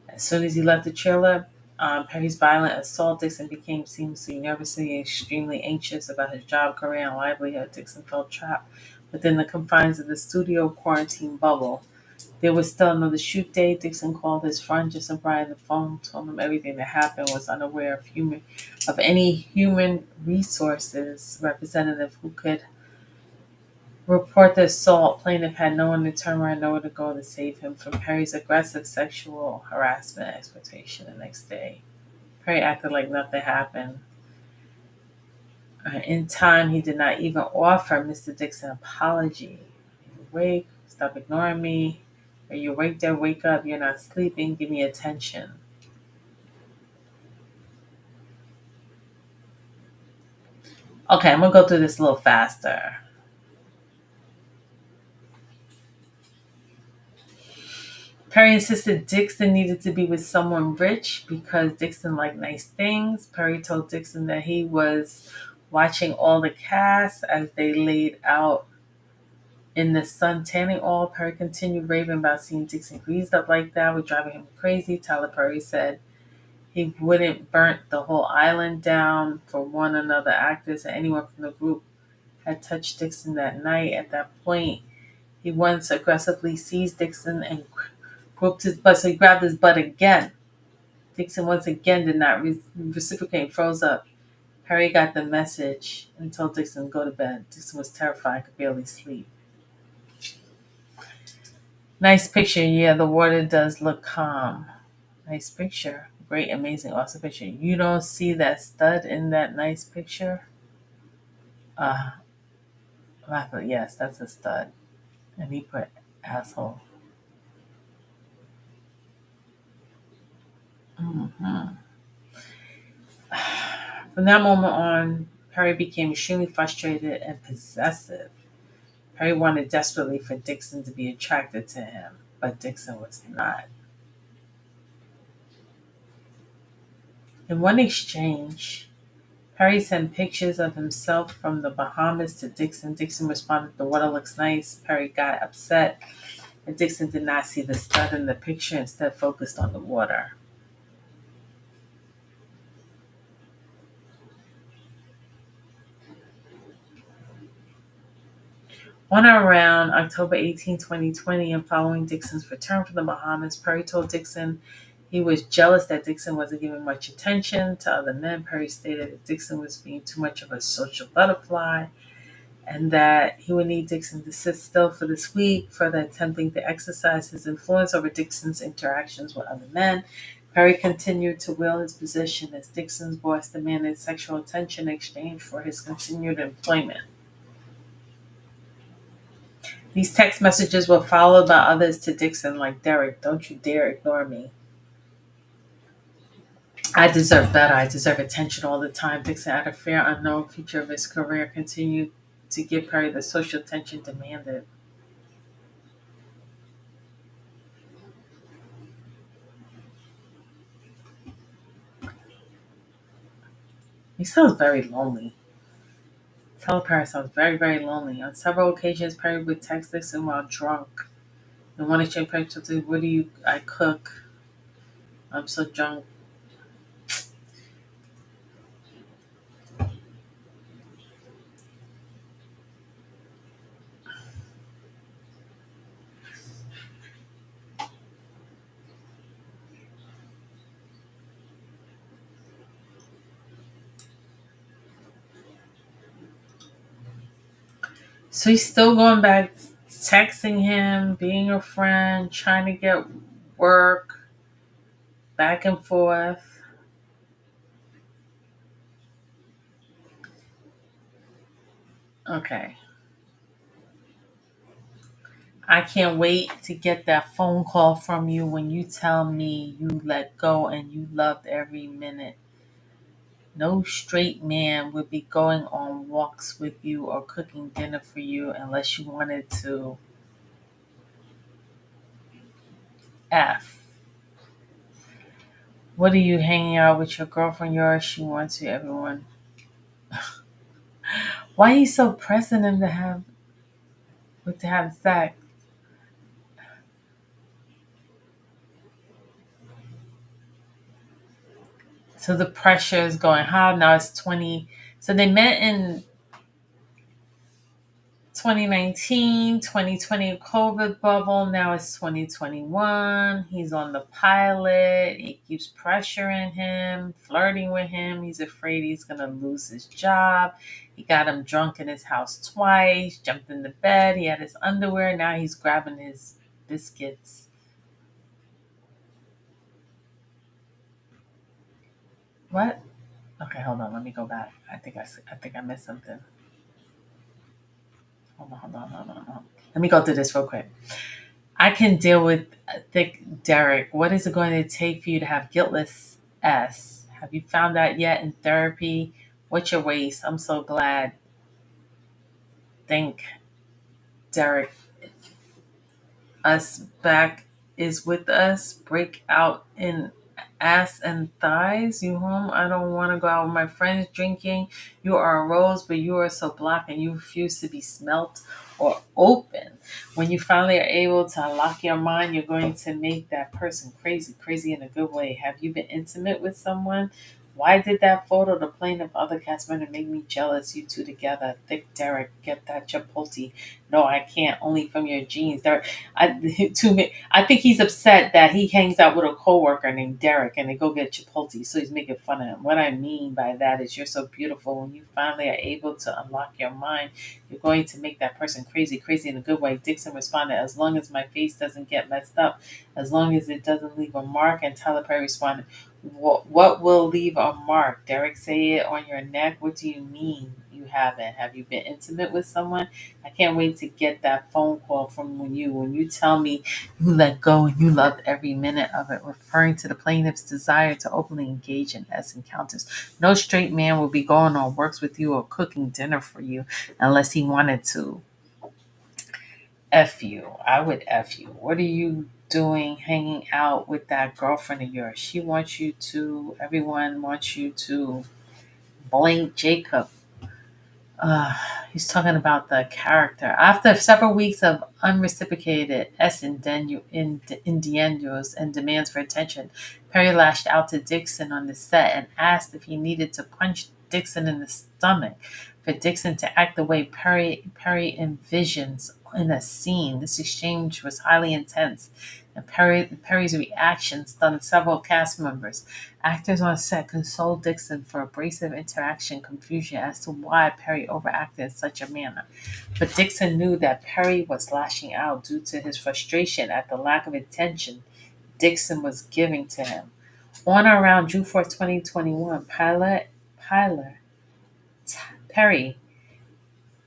As soon as he left the trailer, Perry's violent assault, Dixon became seamlessly nervously and extremely anxious about his job, career, and livelihood. Dixon felt trapped within the confines of the studio quarantine bubble. There was still another shoot day. Dixon called his friend Jason Bryan on the phone, told him everything that happened, was unaware of any human resources representative who could report the assault. Plaintiff had no one to turn around, nowhere to go to save him from Perry's aggressive sexual harassment exploitation the next day. Perry acted like nothing happened. In time, he did not even offer Mr. Dixon an apology. "Are you awake? Stop ignoring me. Are you awake there? Wake up. You're not sleeping. Give me attention." Okay, I'm going to go through this a little faster. Perry insisted Dixon needed to be with someone rich because Dixon liked nice things. Perry told Dixon that he was watching all the cast as they laid out in the sun tanning all. Perry continued raving about seeing Dixon greased up like that was driving him crazy. Tyler Perry said he wouldn't burnt the whole island down for one another actors and anyone from the group had touched Dixon that night. At that point, he once aggressively seized Dixon and groped his butt, so he grabbed his butt again. Dixon once again did not reciprocate and froze up. Perry got the message and told Dixon to go to bed. Dixon was terrified, could barely sleep. Nice picture. Yeah, the water does look calm. Nice picture. Great, amazing, awesome picture. You don't see that stud in that nice picture? Yes, that's a stud. And he put asshole. hmm From that moment on, Perry became extremely frustrated and possessive. Perry wanted desperately for Dixon to be attracted to him, but Dixon was not. In one exchange, Perry sent pictures of himself from the Bahamas to Dixon. Dixon responded, "The water looks nice." Perry got upset, and Dixon did not see the stud in the picture, instead focused on the water. On or around October 18, 2020, and following Dixon's return from the Bahamas, Perry told Dixon he was jealous that Dixon wasn't giving much attention to other men. Perry stated that Dixon was being too much of a social butterfly and that he would need Dixon to sit still for this week, further attempting to exercise his influence over Dixon's interactions with other men. Perry continued to wield his position as Dixon's boss demanded sexual attention in exchange for his continued employment. These text messages were followed by others to Dixon like, "Derek, don't you dare ignore me. I deserve better. I deserve attention all the time." Dixon, at a fair unknown feature of his career, continued to give Perry the social attention demanded. He sounds very lonely. Tell Perry sounds very, very lonely. On several occasions, Perry would text Dixon while drunk. In one exchange, Perry told him, "What do you? I cook. I'm so drunk." So he's still going back, texting him, being a friend, trying to get work, back and forth. Okay. I can't wait to get that phone call from you when you tell me you let go and you loved every minute. No straight man would be going on walks with you or cooking dinner for you unless you wanted to. F. What are you hanging out with your girlfriend? Yours, she wants you, everyone. Why are you so pressing him to have sex? So the pressure is going high. Now it's 20. So they met in 2019, 2020 COVID bubble. Now it's 2021. He's on the pilot. He keeps pressuring him, flirting with him. He's afraid he's going to lose his job. He got him drunk in his house twice, jumped in the bed. He had his underwear. Now he's grabbing his biscuits. What? Okay, hold on. Let me go back. I think I missed something. Hold on. Let me go through this real quick. I can deal with thick Derek. What is it going to take for you to have guiltless S? Have you found that yet in therapy? What's your waist? I'm so glad. Think Derek us back is with us. Break out in ass and thighs. You home? I don't want to go out with my friends drinking. You are a rose, but you are so black and you refuse to be smelt or open. When you finally are able to unlock your mind, you're going to make that person crazy, crazy in a good way. Have you been intimate with someone? Why did that photo, the plaintiff, other cast member, make me jealous? You two together, thick Derek, get that Chipotle. No, I can't. Only from your jeans, Derek. I think he's upset that he hangs out with a coworker named Derek and they go get Chipotle, so he's making fun of him. What I mean by that is you're so beautiful. When you finally are able to unlock your mind, you're going to make that person crazy, crazy in a good way. Dixon responded, "As long as my face doesn't get messed up, as long as it doesn't leave a mark." And Tyler Perry responded, What will leave a mark? Derek, say it on your neck. What do you mean you haven't? Have you been intimate with someone? I can't wait to get that phone call from when you tell me you let go and you loved every minute of it, referring to the plaintiff's desire to openly engage in S encounters. No straight man will be going on works with you or cooking dinner for you unless he wanted to. F you. I would F you. What are you doing hanging out with that girlfriend of yours? She wants you to, everyone wants you to blank Jacob. Uh, he's talking about the character. After several weeks of unreciprocated innuendos and demands for attention, Perry lashed out to Dixon on the set and asked if he needed to punch Dixon in the stomach for Dixon to act the way Perry envisions in a scene. This exchange was highly intense, and Perry's reaction stunned several cast members. Actors on set consoled Dixon for abrasive interaction confusion as to why Perry overacted in such a manner. But Dixon knew that Perry was lashing out due to his frustration at the lack of attention Dixon was giving to him. On or around June 4th, 2021, Perry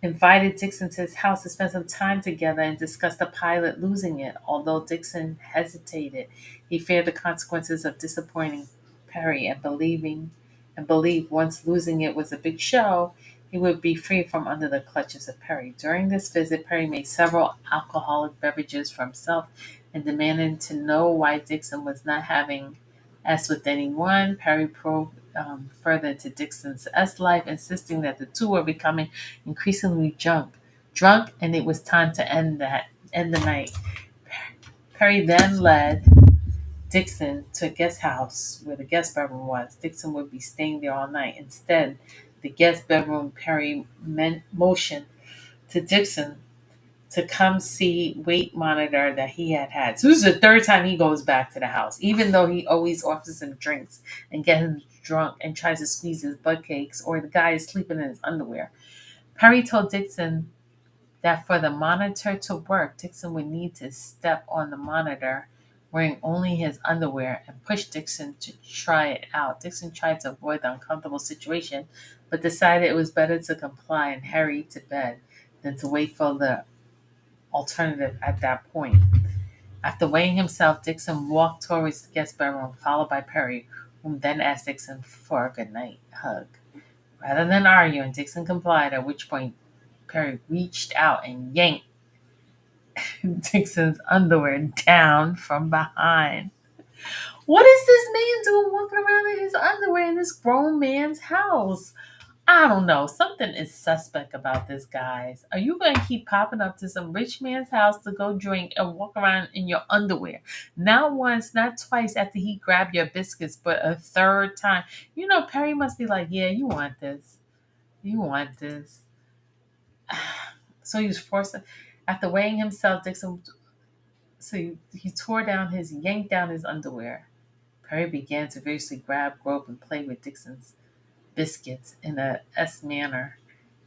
invited Dixon to his house to spend some time together and discuss the pilot losing it. Although Dixon hesitated, he feared the consequences of disappointing Perry and believed once losing it was a big show, he would be free from under the clutches of Perry. During this visit, Perry made several alcoholic beverages for himself and demanded to know why Dixon was not having S with anyone. Perry probed further into Dixon's S life, insisting that the two were becoming increasingly drunk, and it was time to end the night. Perry then led Dixon to a guest house where the guest bedroom was. Dixon would be staying there all night. Instead, the guest bedroom, Perry motioned to Dixon to come see weight monitor that he had. So this is the third time he goes back to the house, even though he always offers him drinks and get him drunk and tries to squeeze his butt cakes, or the guy is sleeping in his underwear. Perry told Dixon that for the monitor to work, Dixon would need to step on the monitor wearing only his underwear and push Dixon to try it out. Dixon tried to avoid the uncomfortable situation, but decided it was better to comply and hurry to bed than to wait for the alternative at that point. After weighing himself, Dixon walked towards the guest bedroom, followed by Perry, whom then asked Dixon for a goodnight hug. Rather than arguing, Dixon complied, at which point Perry reached out and yanked Dixon's underwear down from behind. What is this man doing walking around in his underwear in this grown man's house? I don't know. Something is suspect about this, guys. Are you going to keep popping up to some rich man's house to go drink and walk around in your underwear? Not once, not twice after he grabbed your biscuits, but a third time. You know, Perry must be like, yeah, you want this. You want this. So he was forced to, after weighing himself, Dixon, so he yanked down his underwear. Perry began to vigorously grab, grope, and play with Dixon's biscuits in a S manner.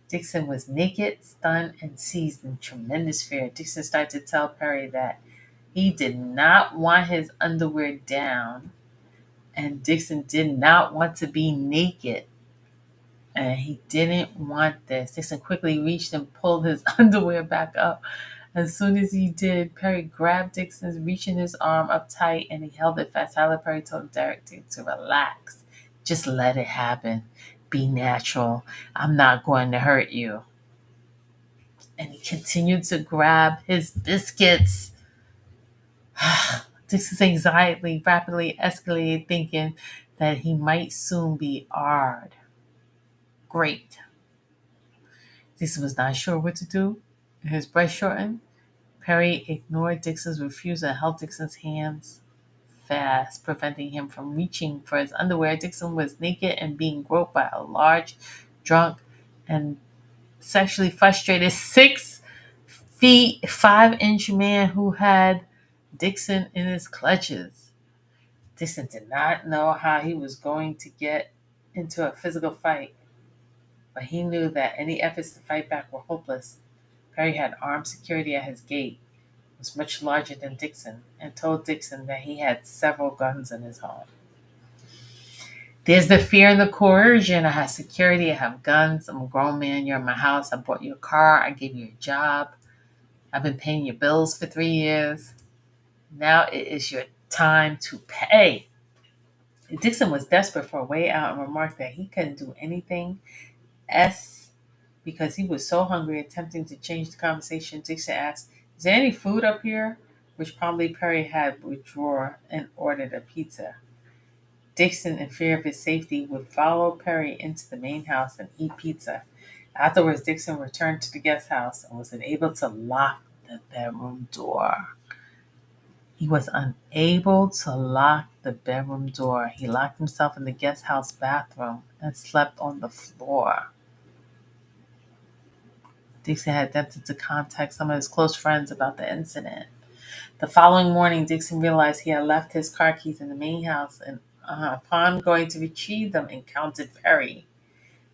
Dixon was naked, stunned, and seized in tremendous fear. Dixon started to tell Perry that he did not want his underwear down, and Dixon did not want to be naked, and he didn't want this. Dixon quickly reached and pulled his underwear back up. As soon as he did, Perry grabbed Dixon's, reaching his arm up tight, and he held it fast. Tyler Perry told Derek to relax. Just let it happen. Be natural. I'm not going to hurt you. And he continued to grab his biscuits. Dixon's anxiety rapidly escalated, thinking that he might soon be AR'd. Great. Dixon was not sure what to do. His breath shortened. Perry ignored Dixon's refusal and held Dixon's hands fast, preventing him from reaching for his underwear. Dixon was naked and being groped by a large, drunk, and sexually frustrated 6'5" man who had Dixon in his clutches. Dixon did not know how he was going to get into a physical fight, but he knew that any efforts to fight back were hopeless. Perry had armed security at his gate, was much larger than Dixon, and told Dixon that he had several guns in his home. There's the fear and the coercion. I have security. I have guns. I'm a grown man. You're in my house. I bought you a car. I gave you a job. I've been paying your bills for 3 years. Now it is your time to pay. Dixon was desperate for a way out and remarked that he couldn't do anything else because he was so hungry. Attempting to change the conversation, Dixon asked, "Is there any food up here?" Which probably Perry had withdrawn and ordered a pizza. Dixon, in fear of his safety, would follow Perry into the main house and eat pizza. Afterwards, Dixon returned to the guest house and was unable to lock the bedroom door. He was unable to lock the bedroom door. He locked himself in the guest house bathroom and slept on the floor. Dixon had attempted to contact some of his close friends about the incident. The following morning, Dixon realized he had left his car keys in the main house and upon going to retrieve them, encountered Perry.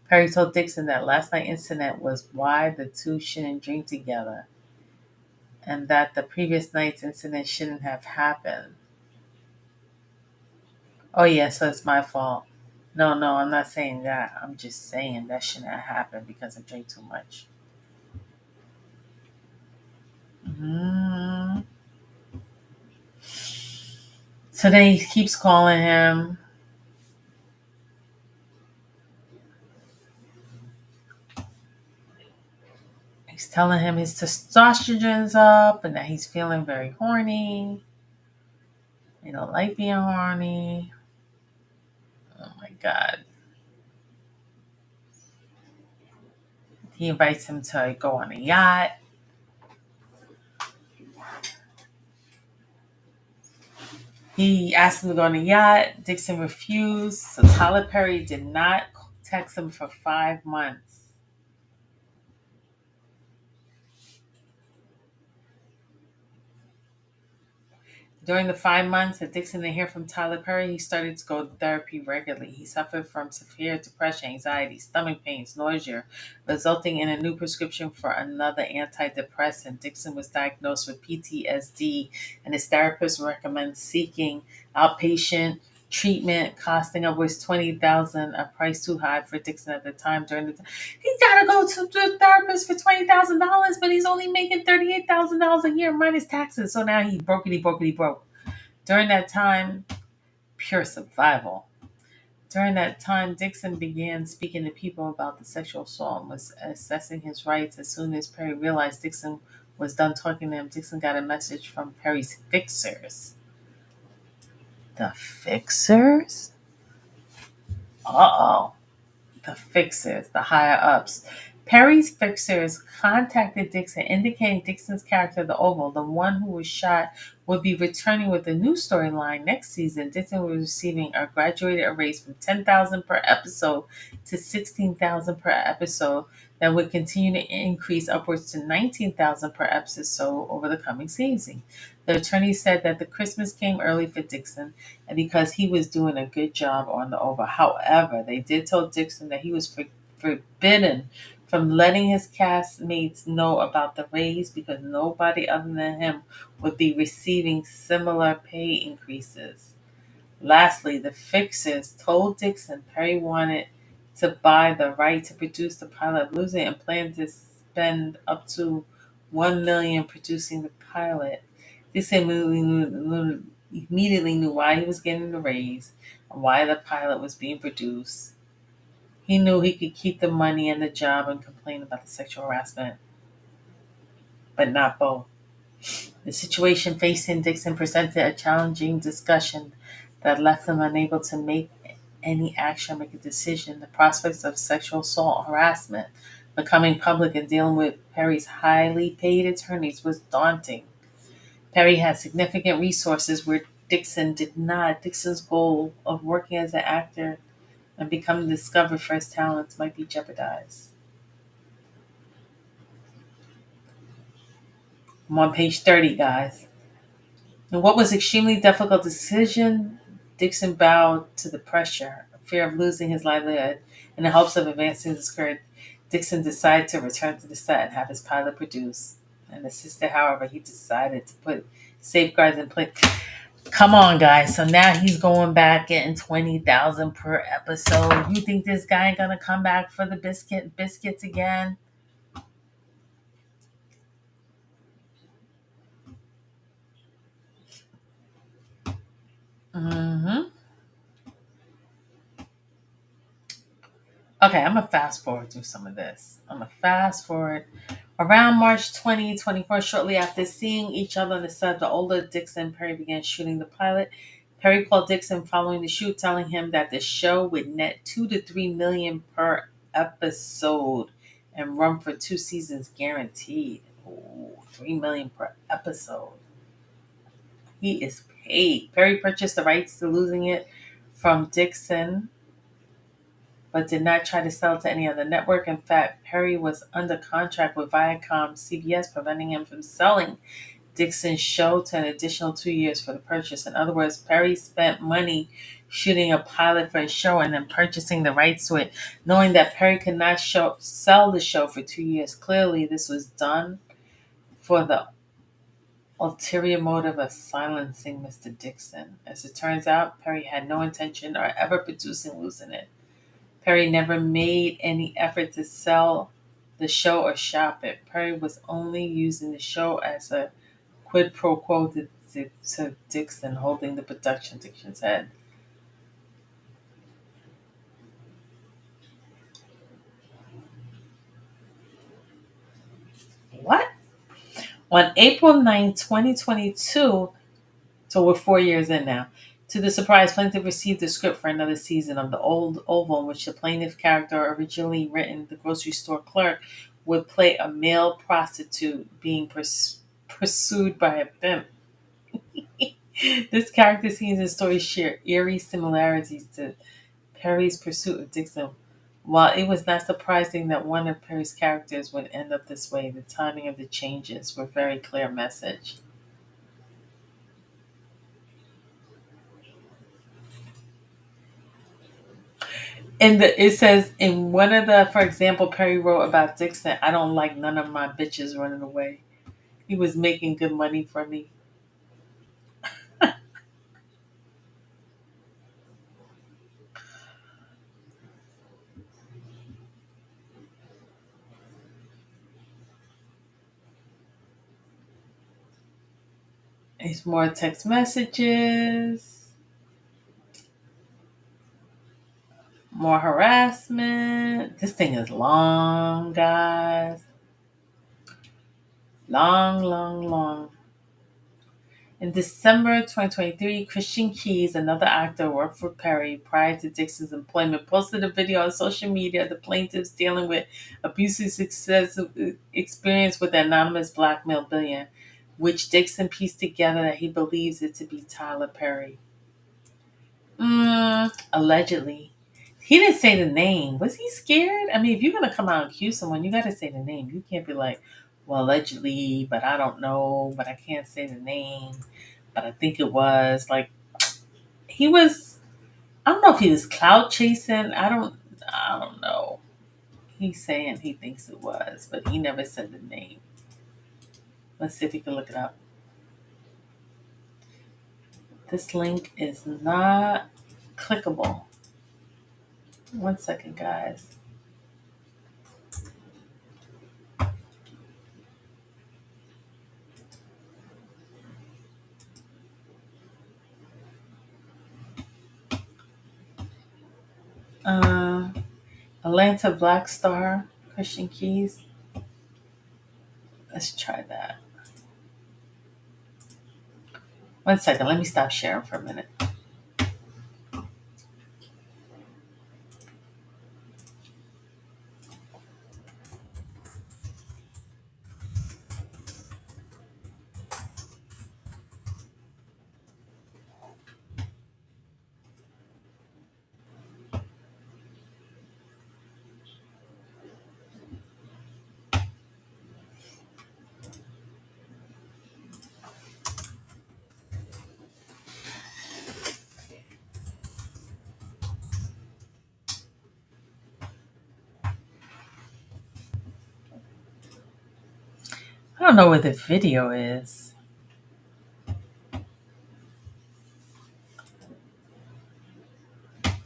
Perry told Dixon that last night's incident was why the two shouldn't drink together and that the previous night's incident shouldn't have happened. Oh, yeah, so it's my fault. No, I'm not saying that. I'm just saying that shouldn't have happened because I drank too much. Mm. So then he keeps calling him. He's telling him his testosterone's up and that he's feeling very horny. You don't like being horny. Oh my God. He invites him to go on a yacht. He asked him to go on a yacht. Dixon refused. So Tyler Perry did not text him for 5 months. During the 5 months that Dixon didn't hear from Tyler Perry, he started to go to therapy regularly. He suffered from severe depression, anxiety, stomach pains, nausea, resulting in a new prescription for another antidepressant. Dixon was diagnosed with PTSD, and his therapist recommends seeking outpatient treatment, costing upwards $20,000, a price too high for Dixon at the time. He gotta go to the therapist for $20,000, but he's only making $38,000 a year minus taxes. So now he's broke. During that time, pure survival. During that time, Dixon began speaking to people about the sexual assault and was assessing his rights. As soon as Perry realized Dixon was done talking to him, Dixon got a message from Perry's fixers. The fixers? Uh-oh. The fixers, the higher ups. Perry's fixers contacted Dixon, indicating Dixon's character, the Oval, the one who was shot, would be returning with a new storyline next season. Dixon was receiving a graduated raise from $10,000 per episode to $16,000 per episode that would continue to increase upwards to $19,000 per episode over the coming season. The attorney said that the Christmas came early for Dixon and because he was doing a good job on the Oval. However, they did tell Dixon that he was forbidden from letting his castmates know about the raise because nobody other than him would be receiving similar pay increases. Lastly, the fixers told Dixon Perry wanted to buy the right to produce the pilot of Losing and planned to spend up to $1 million producing the pilot. Dixon immediately knew why he was getting the raise and why the pilot was being produced. He knew he could keep the money and the job and complain about the sexual harassment, but not both. The situation facing Dixon presented a challenging discussion that left him unable to make any action, make a decision. The prospects of sexual assault, harassment, becoming public and dealing with Perry's highly paid attorneys was daunting. Perry had significant resources where Dixon did not. Dixon's goal of working as an actor and becoming discovered for his talents might be jeopardized. I'm on page 30, guys. In what was extremely difficult decision, Dixon bowed to the pressure, fear of losing his livelihood, in the hopes of advancing his career. Dixon decided to return to the set and have his pilot produced. And assisted, however, he decided to put safeguards in place. Come on, guys. So now he's going back getting 20,000 per episode. You think this guy ain't gonna come back for the biscuits again? Mm-hmm. Okay, I'm gonna fast forward through some of this. I'm gonna fast forward. Around March 2024, shortly after seeing each other on the set, the older Dixon and Perry began shooting the pilot. Perry called Dixon following the shoot, telling him that the show would net 2 to 3 million per episode and run for 2 seasons guaranteed. Ooh, 3 million per episode. He is paid. Perry purchased the rights to losing it from Dixon, but did not try to sell to any other network. In fact, Perry was under contract with Viacom CBS, preventing him from selling Dixon's show to an additional 2 years for the purchase. In other words, Perry spent money shooting a pilot for a show and then purchasing the rights to it, knowing that Perry could not sell the show for 2 years. Clearly, this was done for the ulterior motive of silencing Mr. Dixon. As it turns out, Perry had no intention of ever producing Losing It. Perry never made any effort to sell the show or shop it. Perry was only using the show as a quid pro quo to Dixon, holding the production. Dixon said. What? On April 9, 2022, so we're 4 years in now, to the surprise, plaintiff received the script for another season of the old Oval, in which the plaintiff character, originally written the grocery store clerk, would play a male prostitute being pursued by a pimp. This character scenes and stories share eerie similarities to Perry's pursuit of Dixon. While it was not surprising that one of Perry's characters would end up this way, the timing of the changes were a very clear message. It says in one of the, for example, Perry wrote about Dixon, I don't like none of my bitches running away. He was making good money for me. There's more text messages, more harassment. This thing is long, guys. Long, long, long. In December 2023, Christian Keys, another actor who worked for Perry prior to Dixon's employment, posted a video on social media of the plaintiffs dealing with abusive success experience with the anonymous blackmail billionaire, which Dixon pieced together that he believes it to be Tyler Perry. Allegedly. He didn't say the name. Was he scared? I mean, if you're going to come out and accuse someone, you got to say the name. You can't be like, well, allegedly, but I don't know, but I can't say the name, but I think it was. Like, he was, I don't know if he was clout chasing. I don't know. He's saying he thinks it was, but he never said the name. Let's see if we can look it up. This link is not clickable. 1 second, guys. Atlanta Black Star, Christian Keys. Let's try that. 1 second. Let me stop sharing for a minute. I don't know where the video is.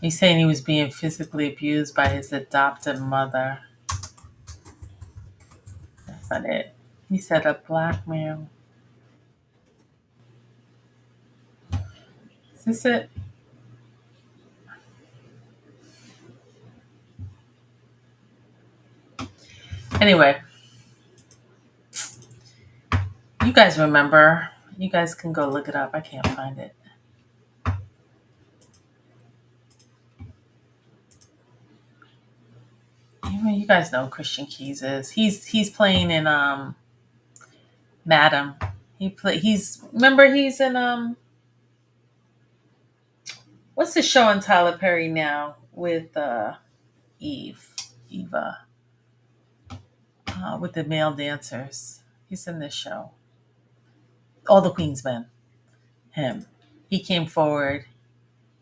He's saying he was being physically abused by his adopted mother. That's not it. He said a black man. Is this it? Anyway, you guys remember. You guys can go look it up. I can't find it. You guys know who Christian Keys is. He's playing in Madam. He's in what's the show on Tyler Perry now with Eva with the male dancers. He's in this show. All the Queen's Men. Him. He came forward.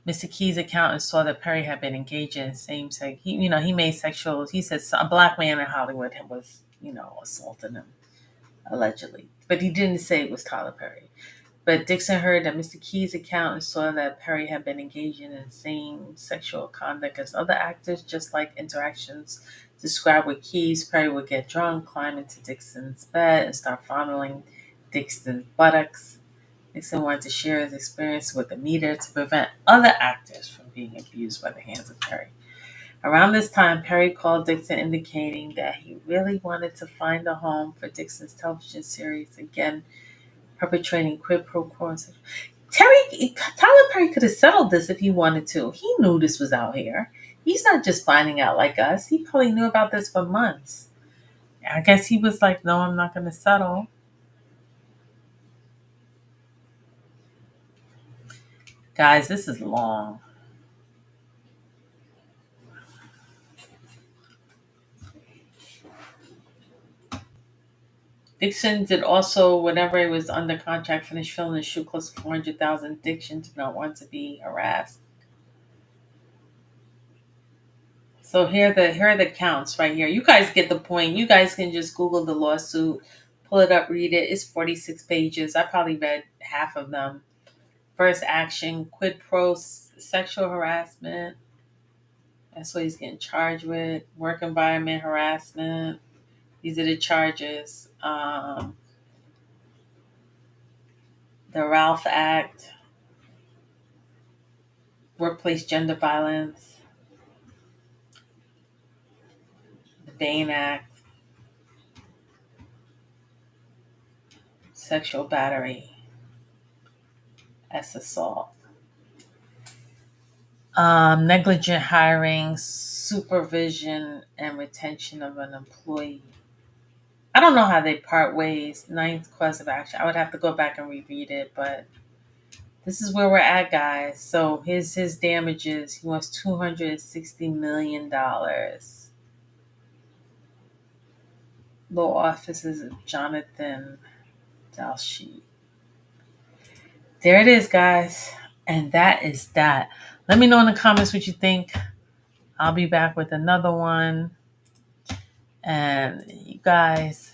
Mr. Key's accountant saw that Perry had been engaged in same-sex. He made sexual. He said a black man in Hollywood was, assaulting him allegedly, but he didn't say it was Tyler Perry. But Dixon heard that Mr. Key's accountant saw that Perry had been engaging in the same sexual conduct as other actors, just like interactions described with Keys. Perry would get drunk, climb into Dixon's bed, and start fondling Dixon's buttocks. Dixon wanted to share his experience with the media to prevent other actors from being abused by the hands of Perry. Around this time, Perry called Dixon indicating that he really wanted to find a home for Dixon's television series, again perpetrating quid pro quo. Tyler Perry could have settled this if he wanted to. He knew this was out here. He's not just finding out like us. He probably knew about this for months. I guess he was like, no, I'm not going to settle. Guys, this is long. Dixon did also, whenever he was under contract, finish filming and shoot close to 400,000. Dixon did not want to be harassed. So here are the counts right here. You guys get the point. You guys can just Google the lawsuit, pull it up, read it. It's 46 pages. I probably read half of them. First action, quid pro sexual harassment. That's what he's getting charged with. Work environment harassment. These are the charges. The Ralph Act. Workplace gender violence. The Bain Act. Sexual battery. As assault. Negligent hiring, supervision, and retention of an employee. I don't know how they part ways. Ninth cause of action. I would have to go back and reread it, but this is where we're at, guys. So his damages. He wants $260 million. Law offices of Jonathan Dalsheet. There it is, guys. And that is that. Let me know in the comments what you think. I'll be back with another one. And you guys,